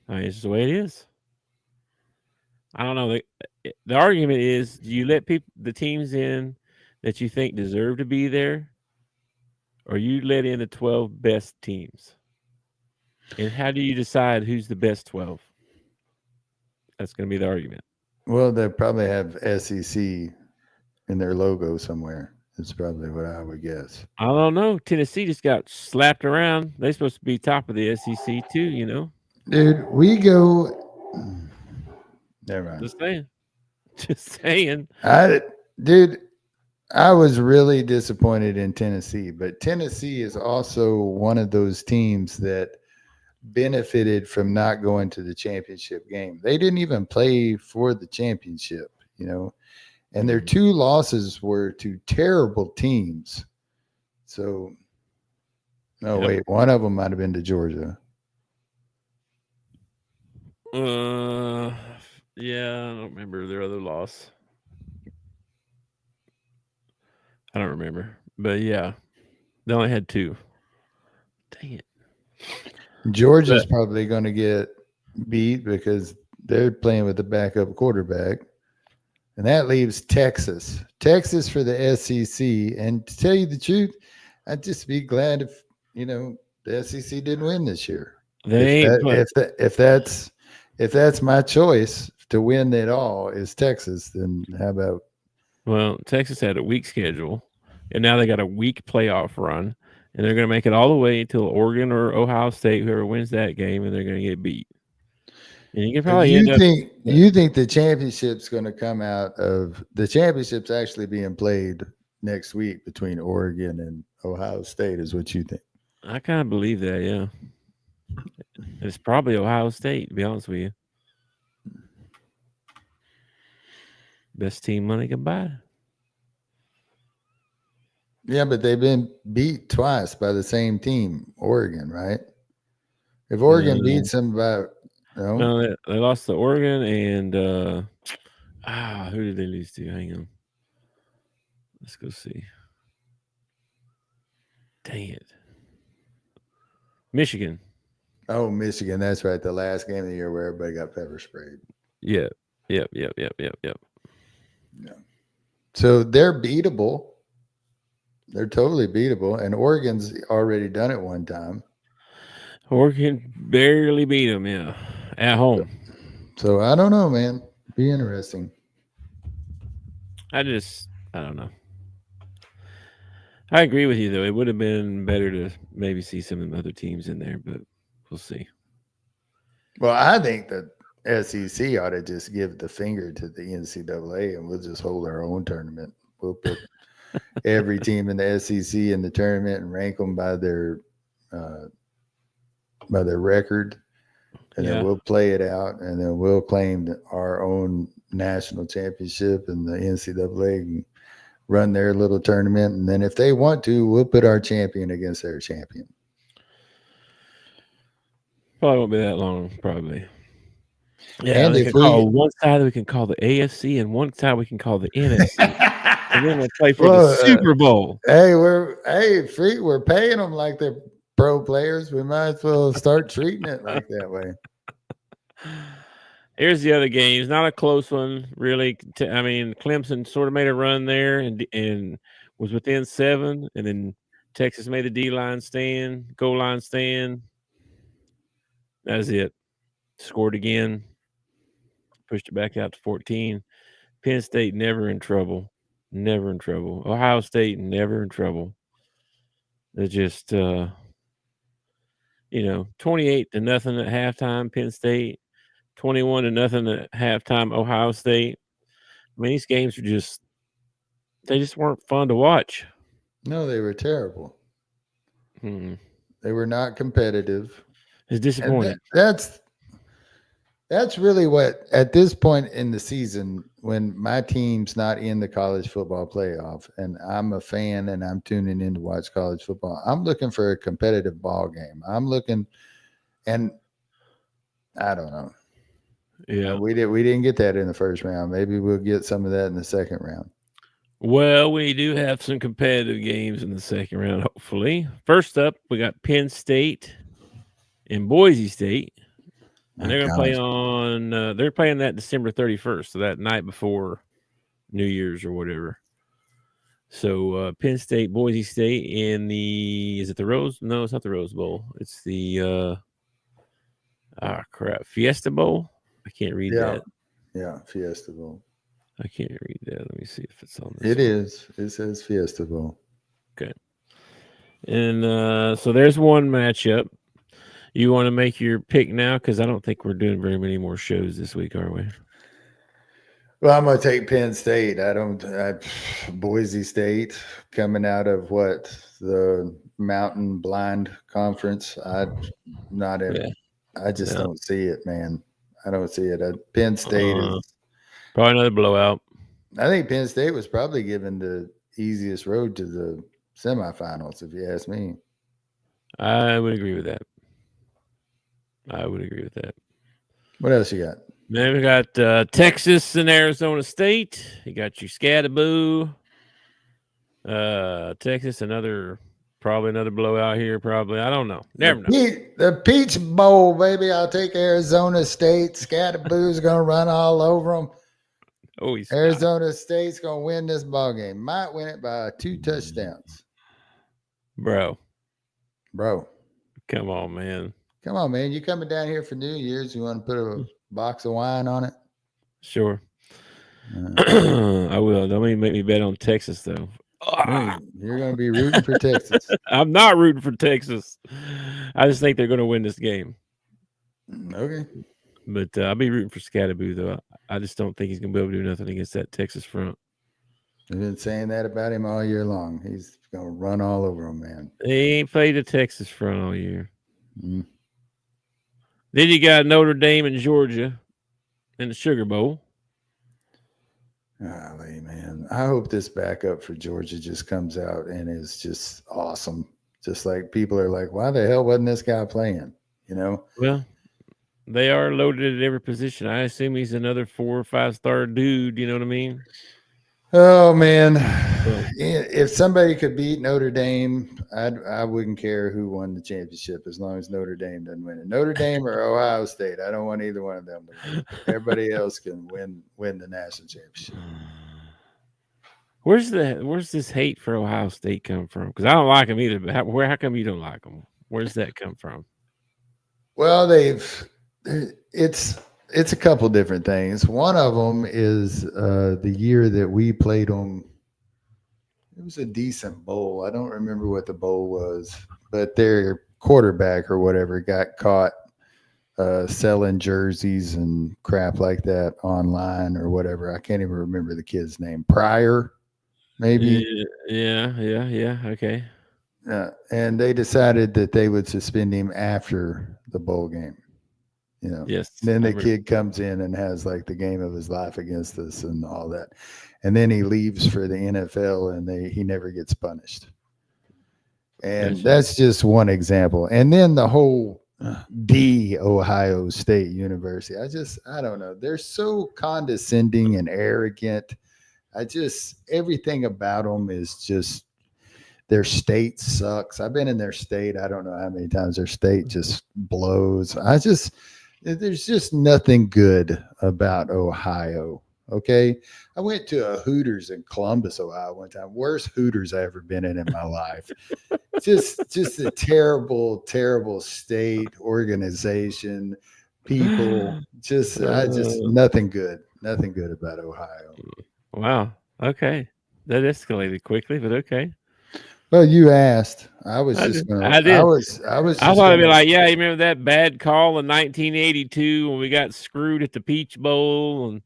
I mean, it's just the way it is. I don't know. The argument is: do you let the teams in that you think deserve to be there, or you let in the 12 best teams? And how do you decide who's the best 12? That's going to be the argument. Well, they probably have SEC in their logo somewhere. That's probably what I would guess. I don't know. Tennessee just got slapped around. They're supposed to be top of the SEC too, you know. Dude, we go. Never mind. Just saying. Just saying. Dude, I was really disappointed in Tennessee, but Tennessee is also one of those teams that benefited from not going to the championship game. They didn't even play for the championship, you know, and their two losses were to terrible teams. So, no, Yep. wait, one of them might have been to Georgia. Yeah, I don't remember their other loss. I don't remember, but yeah, they only had 2. Dang it. Georgia's probably going to get beat because they're playing with the backup quarterback. And that leaves Texas. Texas for the SEC. And to tell you the truth, I'd just be glad if, you know, the SEC didn't win this year. If that's my choice to win it all is Texas, then how about? Well, Texas had a weak schedule, and now they got a weak playoff run, and they're going to make it all the way until Oregon or Ohio State, whoever wins that game, and they're going to get beat. And you can probably You think the championship's going to come out of the championship's actually being played next week between Oregon and Ohio State is what you think? I kind of believe that, yeah. It's probably Ohio State, to be honest with you. Best team money can buy. Yeah, but they've been beat twice by the same team, Oregon, right? If Oregon beats them by no, they lost to Oregon and who did they lose to? Hang on. Let's go see. Dang it. Michigan. Oh, Michigan. That's right. The last game of the year where everybody got pepper sprayed. Yep. Yeah. So they're beatable. They're totally beatable. And Oregon's already done it one time. Oregon barely beat them, yeah, at home. So I don't know, man. Be interesting. I don't know. I agree with you, though. It would have been better to maybe see some of the other teams in there, but we'll see. Well, I think that SEC ought to just give the finger to the NCAA and we'll just hold our own tournament. We'll put every team in the SEC in the tournament and rank them by their record, and then we'll play it out, and then we'll claim our own national championship, and the NCAA can run their little tournament, and then if they want to, we'll put our champion against their champion. Probably won't be that long, probably. Yeah, and if one side we can call the AFC, and one side we can call the NFC, and then we'll play for the Super Bowl. Hey, we're paying them like they're pro players. We might as well start treating it like that way. Here's the other games. Not a close one, really. I mean, Clemson sort of made a run there and was within 7, and then Texas made the goal line stand. That's it. Scored again. Pushed it back out to 14. Penn State never in trouble. Never in trouble. Ohio State never in trouble. They're just 28-0 at halftime, Penn State. 21-0 at halftime, Ohio State. I mean, these games are they just weren't fun to watch. No, they were terrible. Mm-hmm. They were not competitive. It's disappointing. That's really what, at this point in the season, when my team's not in the college football playoff and I'm a fan and I'm tuning in to watch college football, I'm looking for a competitive ball game. I'm looking, and I don't know. Yeah, we didn't get that in the first round. Maybe we'll get some of that in the second round. Well, we do have some competitive games in the second round, hopefully. First up, we got Penn State and Boise State. And they're going to play on, they're playing that December 31st, so that night before New Year's or whatever. So Penn State, Boise State in the, is it the Rose? No, it's not the Rose Bowl. It's the, Fiesta Bowl? I can't read that. Yeah, Fiesta Bowl. I can't read that. Let me see if it's on this. It is. It says Fiesta Bowl. Okay. And so there's one matchup. You want to make your pick now? Because I don't think we're doing very many more shows this week, are we? Well, I'm going to take Penn State. Boise State coming out of the Mountain Blind Conference. I just don't see it, man. I don't see it. Penn State is probably another blowout. I think Penn State was probably given the easiest road to the semifinals, if you ask me. I would agree with that. What else you got? Then we got Texas and Arizona State. You got your Scatterboo. Texas, probably another blowout here. Probably, I don't know. Never know. The Peach Bowl, baby. I'll take Arizona State. Scatterboo's gonna run all over them. Oh, Arizona State's gonna win this ball game. Might win it by 2 touchdowns. Bro. Come on, man. You coming down here for New Year's? You want to put a box of wine on it? Sure. I will. Don't make me bet on Texas, though. You're going to be rooting for Texas. I'm not rooting for Texas. I just think they're going to win this game. Okay. But I'll be rooting for Scatterboo, though. I just don't think he's going to be able to do nothing against that Texas front. I've been saying that about him all year long. He's going to run all over him, man. He ain't played the Texas front all year. Then you got Notre Dame and Georgia in the Sugar Bowl. Golly, man. I hope this backup for Georgia just comes out and is just awesome. Just like people are like, why the hell wasn't this guy playing? You know? Well, they are loaded at every position. I assume he's another 4 or 5 star dude. You know what I mean? Oh, man. If somebody could beat Notre Dame, I wouldn't care who won the championship as long as Notre Dame doesn't win it. Notre Dame or Ohio State, I don't want either one of them to win. Everybody else can win the national championship. Where's this hate for Ohio State come from? Because I don't like them either. But how come you don't like them? Where's that come from? Well, it's a couple different things. One of them is the year that we played them. It was a decent bowl. I don't remember what the bowl was, but their quarterback or whatever got caught selling jerseys and crap like that online or whatever. I can't even remember the kid's name. Pryor, maybe. Yeah. Okay. And they decided that they would suspend him after the bowl game. You know, yes. Then the kid comes in and has like the game of his life against us and all that. And then he leaves for the NFL and he never gets punished. And that's just one example. And then the whole Ohio State University. I don't know. They're so condescending and arrogant. Everything about them is just, their state sucks. I've been in their state. I don't know how many times their state just blows. There's just nothing good about Ohio. Okay. I went to a Hooters in Columbus, Ohio one time. Worst Hooters I've ever been in my life. just a terrible, terrible state, organization, people, nothing good. Nothing good about Ohio. Wow. Okay. That escalated quickly, but okay. Well, you asked. I was just going to. I did. I thought it'd be like, yeah, you remember that bad call in 1982 when we got screwed at the Peach Bowl? And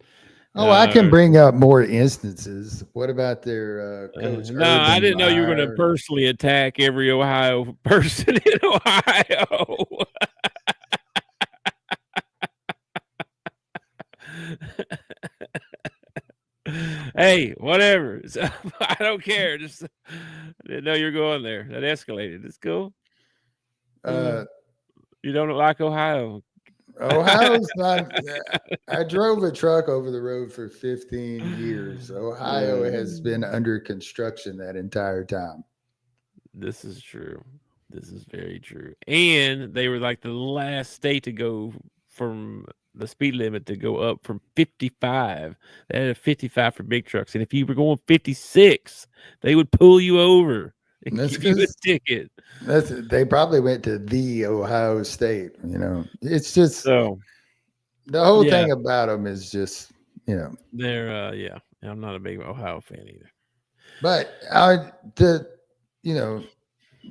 I can bring up more instances. What about their coach? No, I didn't know you were going to personally attack every Ohio person in Ohio. Hey, whatever. So, I don't care. Just I didn't know you're going there. That escalated. It's cool. You don't like Ohio. Ohio's not. I drove a truck over the road for 15 years. Ohio has been under construction that entire time. This is true. This is very true. And they were like the last state to go from the speed limit to go up from 55. They had a 55 for big trucks. And if you were going 56, they would pull you over and That's give you a because ticket. they probably went to the Ohio State. It's just So the whole yeah, thing about them is just they're yeah. I'm not a big Ohio fan either. But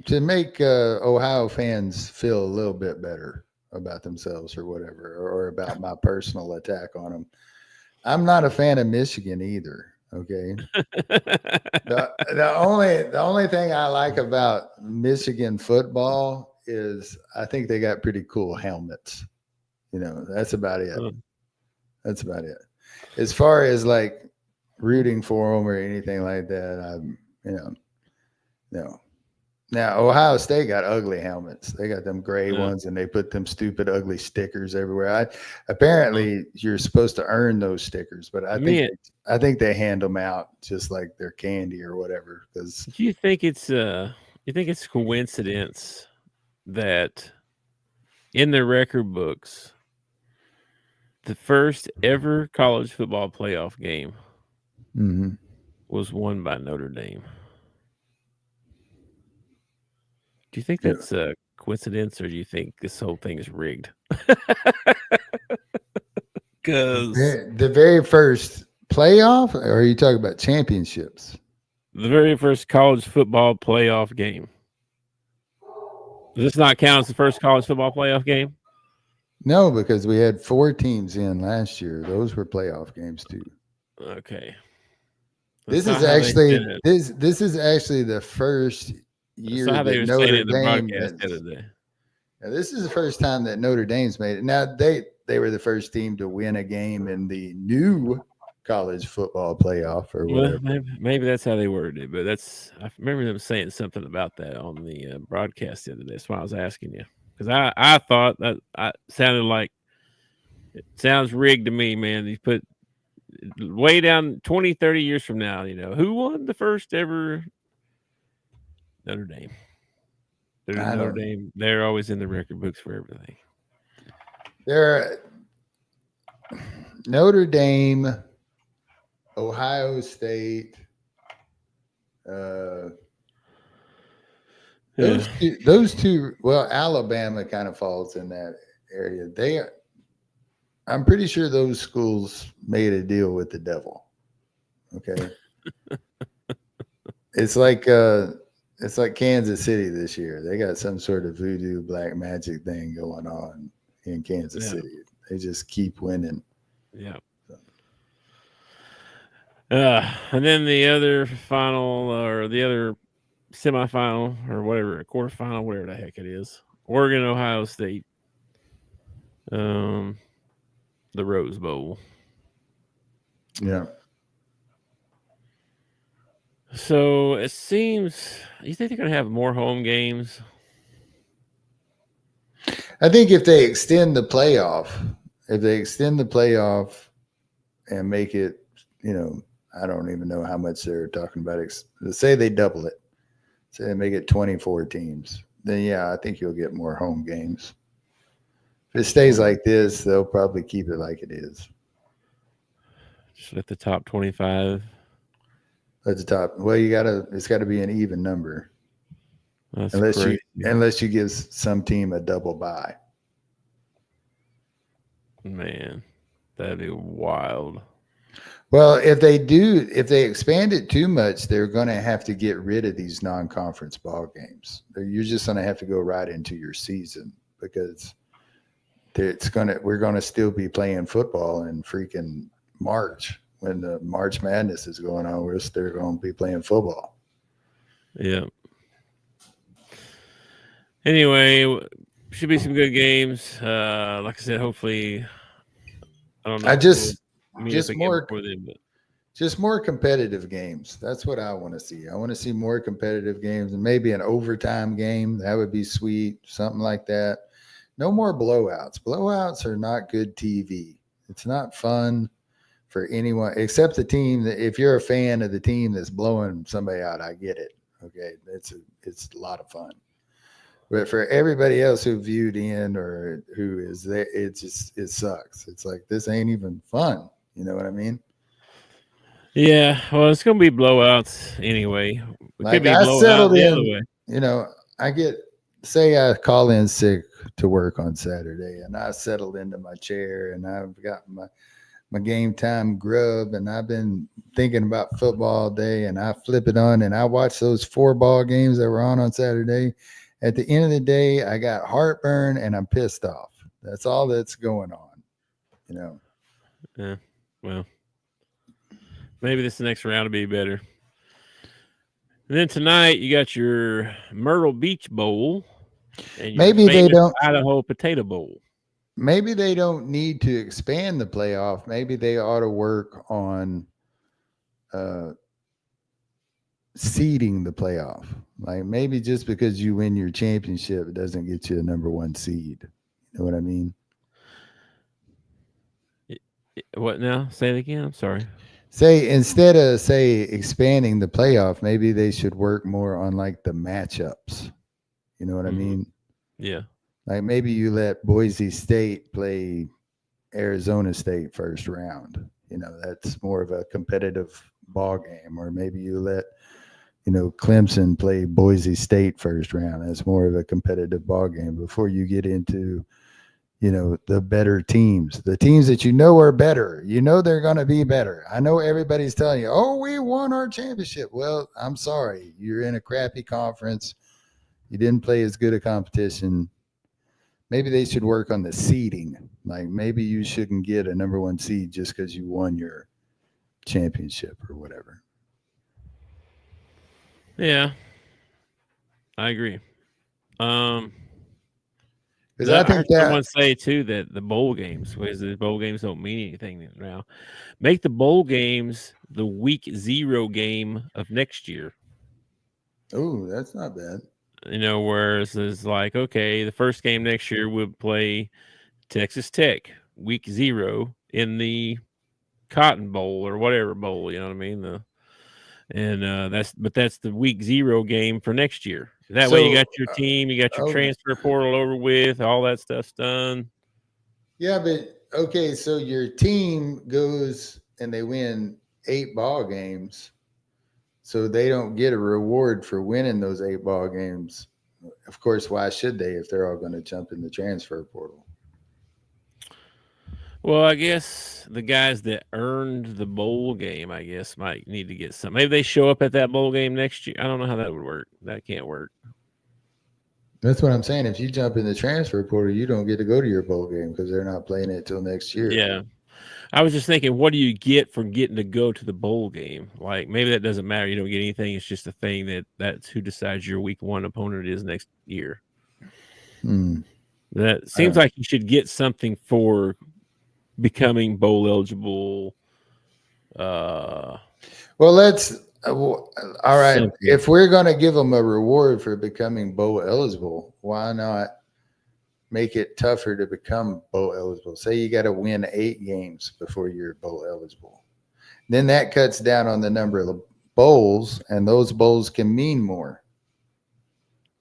to make Ohio fans feel a little bit better about themselves or whatever, or about my personal attack on them, I'm not a fan of Michigan either. Okay. The only thing I like about Michigan football is I think they got pretty cool helmets. That's about it. That's about it. As far as like rooting for them or anything like that, no. Now Ohio State got ugly helmets. They got them gray ones, and they put them stupid, ugly stickers everywhere. Apparently you're supposed to earn those stickers, but I think they hand them out just like they're candy or whatever. Because do you think it's coincidence that in the record books, the first ever college football playoff game was won by Notre Dame? Do you think that's a coincidence, or do you think this whole thing is rigged? Because the very first playoff, or are you talking about championships? The very first college football playoff game. Does this not count as the first college football playoff game? No, because we had 4 teams in last year. Those were playoff games too. Okay. This is actually the first year that Notre Dame. This is the first time that Notre Dame's made it. Now they were the first team to win a game in the new college football playoff or whatever. Well, maybe that's how they worded it, but I remember them saying something about that on the broadcast the other day. That's why I was asking you, because I thought that sounded like it sounds rigged to me, man. You put way down 20, 30 years from now, who won the first ever? Notre Dame. Notre Dame. They're always in the record books for everything. Notre Dame, Ohio State, those two. Well, Alabama kind of falls in that area. I'm pretty sure those schools made a deal with the devil. Okay, it's like Kansas City this year. They got some sort of voodoo black magic thing going on in Kansas City. They just keep winning. Yeah. And then the other final or the other semifinal or whatever, quarterfinal, whatever the heck it is, Oregon, Ohio State, the Rose Bowl. Yeah. So it seems, you think they're going to have more home games? I think if they extend the playoff and make it, I don't even know how much they're talking about. Let's say they double it. Say they make it 24 teams. Then, I think you'll get more home games. If it stays like this, they'll probably keep it like it is. Just let the top 25. At the top. Well, it's got to be an even number. That's unless you give some team a double bye. Man, that'd be wild. Well, if they expand it too much, they're going to have to get rid of these non-conference ball games. You're just going to have to go right into your season because we're going to still be playing football in freaking March. When the March Madness is going on, we're still going to be playing football. Yeah. Anyway, should be some good games. Like I said, hopefully, I don't know. Just more competitive games. That's what I want to see. I want to see more competitive games and maybe an overtime game. That would be sweet. Something like that. No more blowouts. Blowouts are not good TV. It's not fun for anyone except the team. That if you're a fan of the team that's blowing somebody out, I get it. Okay, it's a lot of fun. But for everybody else who viewed in or who is there, it sucks. It's like this ain't even fun. You know what I mean? Yeah, well, it's gonna be blowouts anyway. It Like could be I blowout settled the other in. way. You know, say I call in sick to work on Saturday, and I settled into my chair, and I've got my game time grub, and I've been thinking about football all day, and I flip it on, and I watch those 4 ball games that were on Saturday. At the end of the day, I got heartburn and I'm pissed off. That's all that's going on, you know. Yeah, well, maybe this next round will be better. And then tonight you got your Myrtle Beach Bowl and your Maybe they famous don't. Idaho Potato Bowl. Maybe they don't need to expand the playoff. Maybe they ought to work on seeding the playoff. Like maybe just because you win your championship, it doesn't get you a number 1 seed. You know what I mean? What now? Say it again. I'm sorry. Say instead of expanding the playoff, maybe they should work more on like the matchups. You know what I mean? Yeah. Like maybe you let Boise State play Arizona State first round. You know, that's more of a competitive ball game. Or maybe you let, Clemson play Boise State first round. That's more of a competitive ball game before you get into, the better teams, the teams that are better. They're going to be better. I know everybody's telling you, oh, we won our championship. Well, I'm sorry. You're in a crappy conference. You didn't play as good a competition. Maybe they should work on the seeding. Like maybe you shouldn't get a number 1 seed just because you won your championship or whatever. Yeah, I agree. Because I heard someone say too that the bowl games, because the bowl games don't mean anything now, make the bowl games the week 0 game of next year. Oh, that's not bad. Whereas it's like, okay, the first game next year would play Texas Tech week 0 in the Cotton Bowl or whatever bowl. You know what I mean? That's the week 0 game for next year. That way you got your team, you got your transfer portal over with, all that stuff's done. Yeah, but okay, so your team goes and they win 8 ball games. So they don't get a reward for winning those 8 ball games. Of course, why should they if they're all going to jump in the transfer portal? Well, I guess the guys that earned the bowl game, I guess, might need to get some. Maybe they show up at that bowl game next year. I don't know how that would work. That can't work. That's what I'm saying. If you jump in the transfer portal, you don't get to go to your bowl game because they're not playing it till next year. Yeah. I was just thinking, what do you get for getting to go to the bowl game? Like, maybe that doesn't matter. You don't get anything. It's just a thing that's who decides your week 1 opponent is next year. That seems like you should get something for becoming bowl eligible. Well, let's all right. Something. If we're going to give them a reward for becoming bowl eligible, why not make it tougher to become bowl eligible? Say you got to win 8 games before you're bowl eligible. Then that cuts down on the number of bowls, and those bowls can mean more.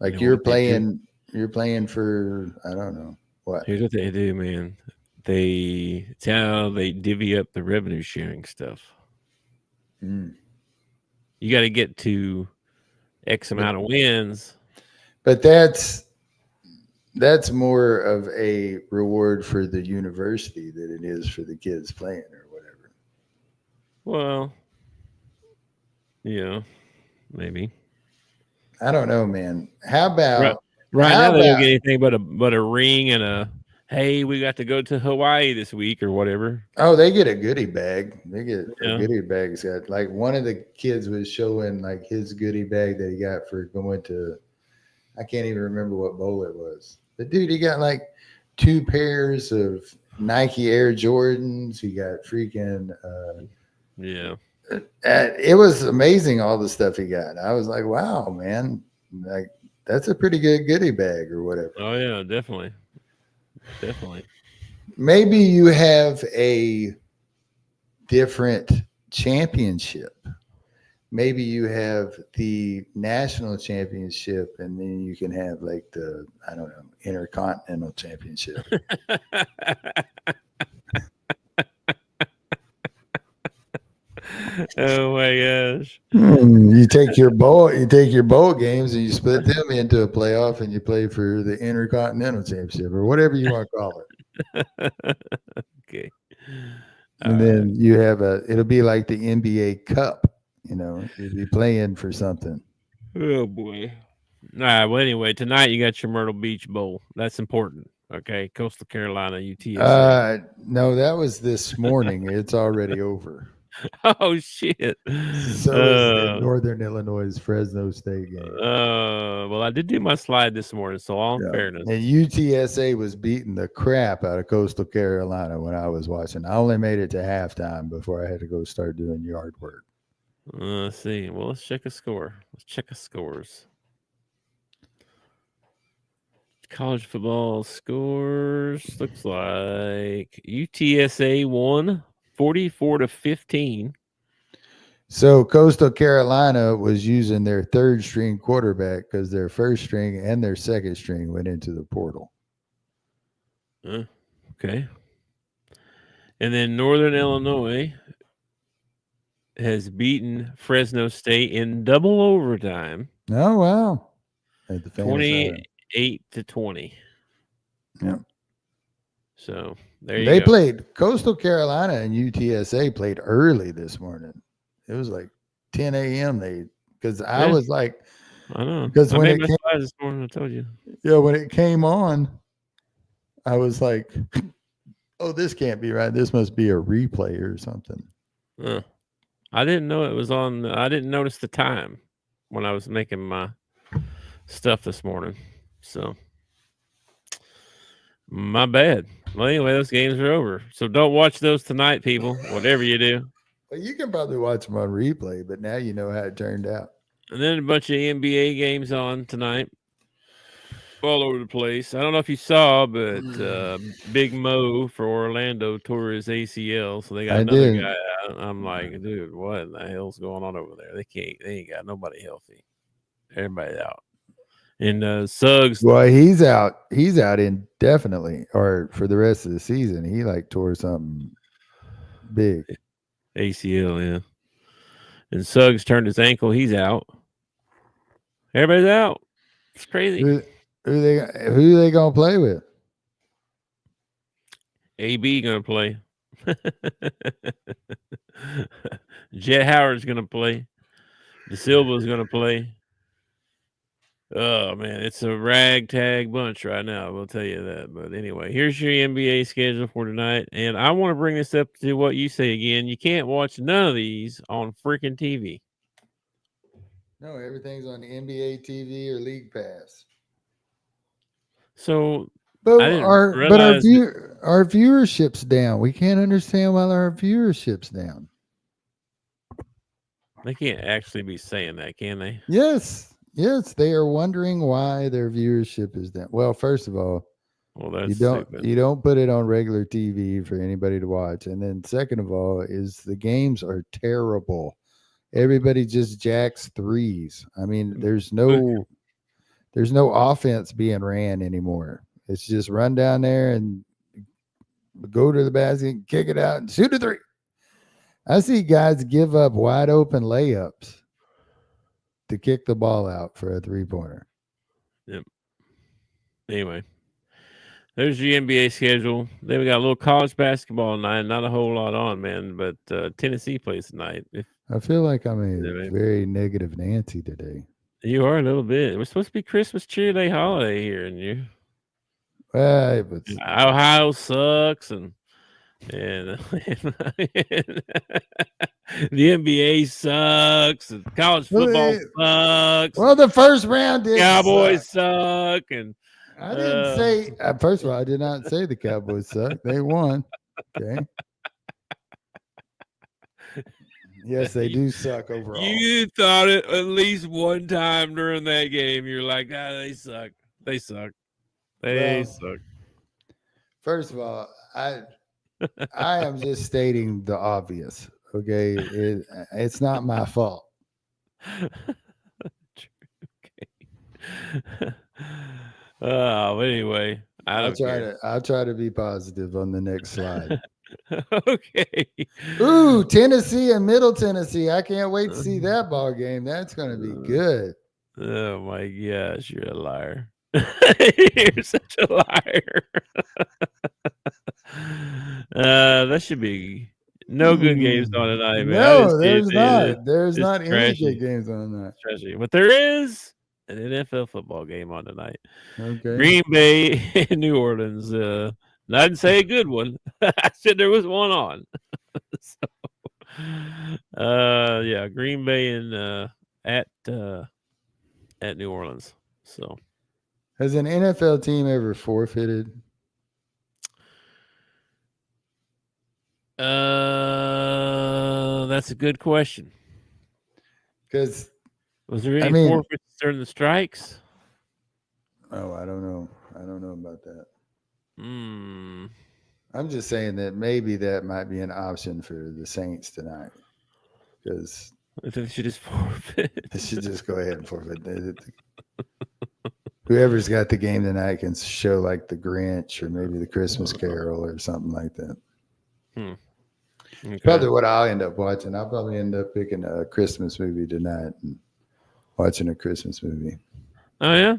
Like you're playing for, I don't know what. Here's what they do, man. They divvy up the revenue sharing stuff. You got to get to X amount of wins. But that's more of a reward for the university than it is for the kids playing or whatever. Well, yeah, maybe. I don't know, man. How about right now they don't get anything but a ring and a, hey, we got to go to Hawaii this week or whatever. Oh, they get a goodie bag. They get a goodie bag. Like one of the kids was showing like his goodie bag that he got for going to, I can't even remember what bowl it was. But dude, he got like 2 pairs of Nike Air Jordans. He got freaking it was amazing all the stuff he got. I was like, wow, man. Like that's a pretty good goodie bag or whatever. Oh yeah, definitely. Definitely. Maybe you have a different championship. Maybe you have the national championship, and then you can have like the, I don't know, intercontinental championship. Oh my gosh. You take your bowl games and you split them into a playoff, and you play for the intercontinental championship or whatever you want to call it. Okay. And then you have it'll be like the NBA Cup. You'll be playing for something. Oh boy. All right. Well, anyway, tonight you got your Myrtle Beach Bowl. That's important. Okay. Coastal Carolina, UTSA. No, that was this morning. It's already over. Oh shit. So is the Northern Illinois Fresno State game. Well, I did do my slide this morning, so all in fairness. And UTSA was beating the crap out of Coastal Carolina when I was watching. I only made it to halftime before I had to go start doing yard work. Let's see. Well, let's check a score. Let's check the scores. College football scores. Looks like UTSA won 44-15. So Coastal Carolina was using their third string quarterback because their first string and their second string went into the portal. Okay. And then Northern Illinois has beaten Fresno State in double overtime. Oh, wow. At the 28-20. Yeah. So there you go. They played Coastal Carolina and UTSA played early this morning. It was like 10 a.m. Because I was like, I know. Because when it came, this morning, I told you. Yeah, when it came on, I was like, "Oh, this can't be right. This must be a replay or something." I didn't know it was on. I didn't notice the time when I was making my stuff this morning. So my bad. Well, anyway, those games are over. So don't watch those tonight, people. Whatever you do. Well, you can probably watch them on replay, but now you know how it turned out. And then a bunch of NBA games on tonight, all over the place. I don't know if you saw, but Big Mo for Orlando tore his ACL, so they got another guy out. I'm like, dude, what in the hell's going on over there? They ain't got nobody healthy. Everybody's out. And Suggs. Well, he's out. He's out indefinitely, or for the rest of the season. He tore something big. ACL, yeah. And Suggs turned his ankle. He's out. Everybody's out. It's crazy. Who they gonna play with? AB gonna play. Jet Howard's gonna play. De Silva's gonna play. Oh man, it's a ragtag bunch right now. I will tell you that. But anyway, here's your NBA schedule for tonight, and I want to bring this up to what you say again. You can't watch none of these on freaking TV. No, everything's on the NBA TV or League Pass. So, but our viewership's down. We can't understand why our viewership's down. They can't actually be saying that, can they? Yes, they are wondering why their viewership is down. Well, first of all, that's you don't put it on regular TV for anybody to watch, and then second of all, is the games are terrible. Everybody just jacks threes. I mean, there's no offense being ran anymore. It's just run down there and go to the basket, kick it out, and shoot a three. I see guys give up wide open layups to kick the ball out for a three-pointer. Yep. Anyway, there's your NBA schedule. Then we got a little college basketball tonight. Not a whole lot on, man, but Tennessee plays tonight. I feel like I'm a very negative Nancy today. You are a little bit. We're supposed to be Christmas cheer day holiday here, and you. Ohio sucks, and the NBA sucks, and college football sucks. Well, the first round did. Cowboys suck, and I didn't say. First of all, I did not say the Cowboys suck. They won. Okay. Yes, they do suck overall. You thought it at least one time during that game. You're like, they suck. They suck. They suck. First of all, I am just stating the obvious. Okay, it's not my fault. Okay. But anyway, I don't care. I'll try to be positive on the next slide. Okay. Ooh, Tennessee and Middle Tennessee. I can't wait to see that ball game. That's going to be good. Oh my gosh, you're a liar. You're such a liar. That should be no good games on tonight, man. No, there's not. There's it's not any trashy. good games on that. Trashy. But there is an NFL football game on tonight. Okay. Green Bay and New Orleans. I didn't say a good one. I said there was one on. Yeah, Green Bay and at New Orleans. So, has an NFL team ever forfeited? That's a good question. Because was there any forfeits during the strikes? Oh, I don't know. I don't know about that. Hmm. I'm just saying that maybe that might be an option for the Saints tonight. Because they should just forfeit. They should just go ahead and forfeit. Whoever's got the game tonight can show like the Grinch or maybe the Christmas Carol or something like that. Okay. Probably what I'll end up watching. I'll probably end up picking a Christmas movie tonight and watching a Christmas movie. Oh, yeah?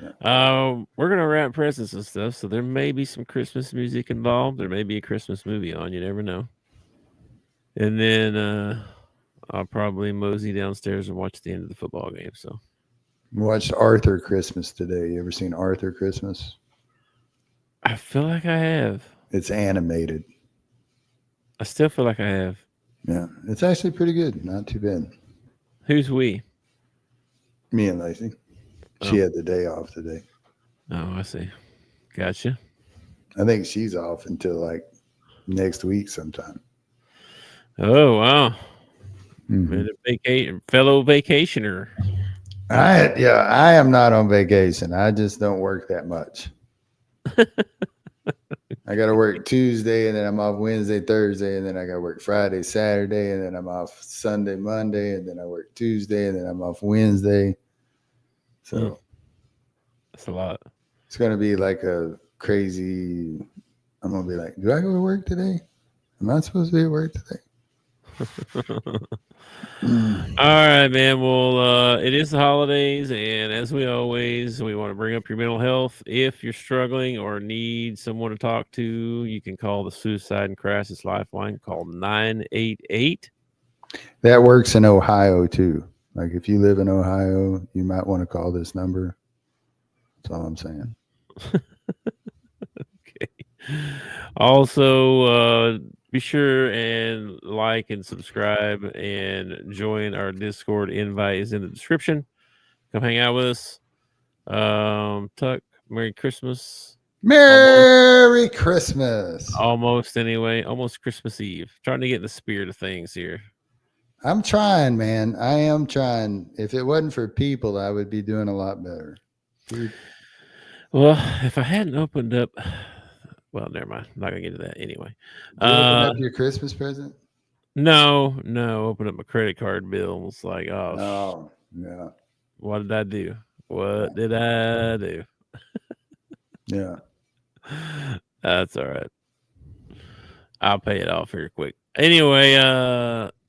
Yeah. We're going to wrap presents and stuff, so there may be some Christmas music involved. There may be a Christmas movie on. You never know. And then I'll probably mosey downstairs and watch the end of the football game. So, watched Arthur Christmas today. You ever seen Arthur Christmas? I feel like I have. It's animated. I still feel like I have. Yeah, it's actually pretty good. Not too bad. Who's we? Me and Lacey. She had the day off today. Oh, I see. Gotcha. I think she's off until like next week sometime. Oh, wow. Mm-hmm. Fellow vacationer. I am not on vacation. I just don't work that much. I got to work Tuesday, and then I'm off Wednesday, Thursday, and then I got to work Friday, Saturday, and then I'm off Sunday, Monday, and then I work Tuesday, and then I'm off Wednesday. So that's a lot. It's going to be like a crazy. I'm going to be like, do I go to work today? Am I supposed to be at work today? All right, man. Well, it is the holidays, and as we always, we want to bring up your mental health. If you're struggling or need someone to talk to, you can call the Suicide and Crisis Lifeline. Call 988. That works in Ohio too. Like if you live in Ohio, you might want to call this number. That's all I'm saying. Okay. Also, be sure and like and subscribe and join our Discord. Invite is in the description. Come hang out with us. Tuck, Merry Christmas. Merry Christmas. Almost anyway. Almost Christmas Eve. Trying to get in the spirit of things here. I'm trying, man. I am trying. If it wasn't for people, I would be doing a lot better. Dude. Well, if I hadn't opened up, well, never mind. I'm not gonna get to that anyway. Did you open up your Christmas present? No. Open up my credit card bill. It was like, oh, yeah. What did I do? What did I do? Yeah. That's all right. I'll pay it off here quick. Anyway,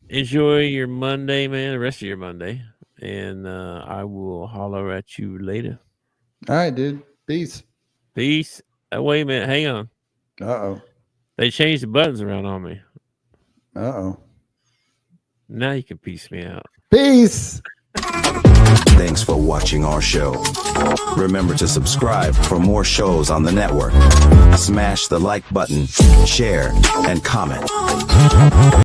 enjoy your Monday, man. The rest of your Monday, and I will holler at you later. All right, dude. Peace. Wait a minute. Hang on. Uh-oh. They changed the buttons around on me. Uh-oh. Now you can piece me out. Peace. Thanks for watching our show. Remember to subscribe for more shows on the network. Smash the like button, share, and comment.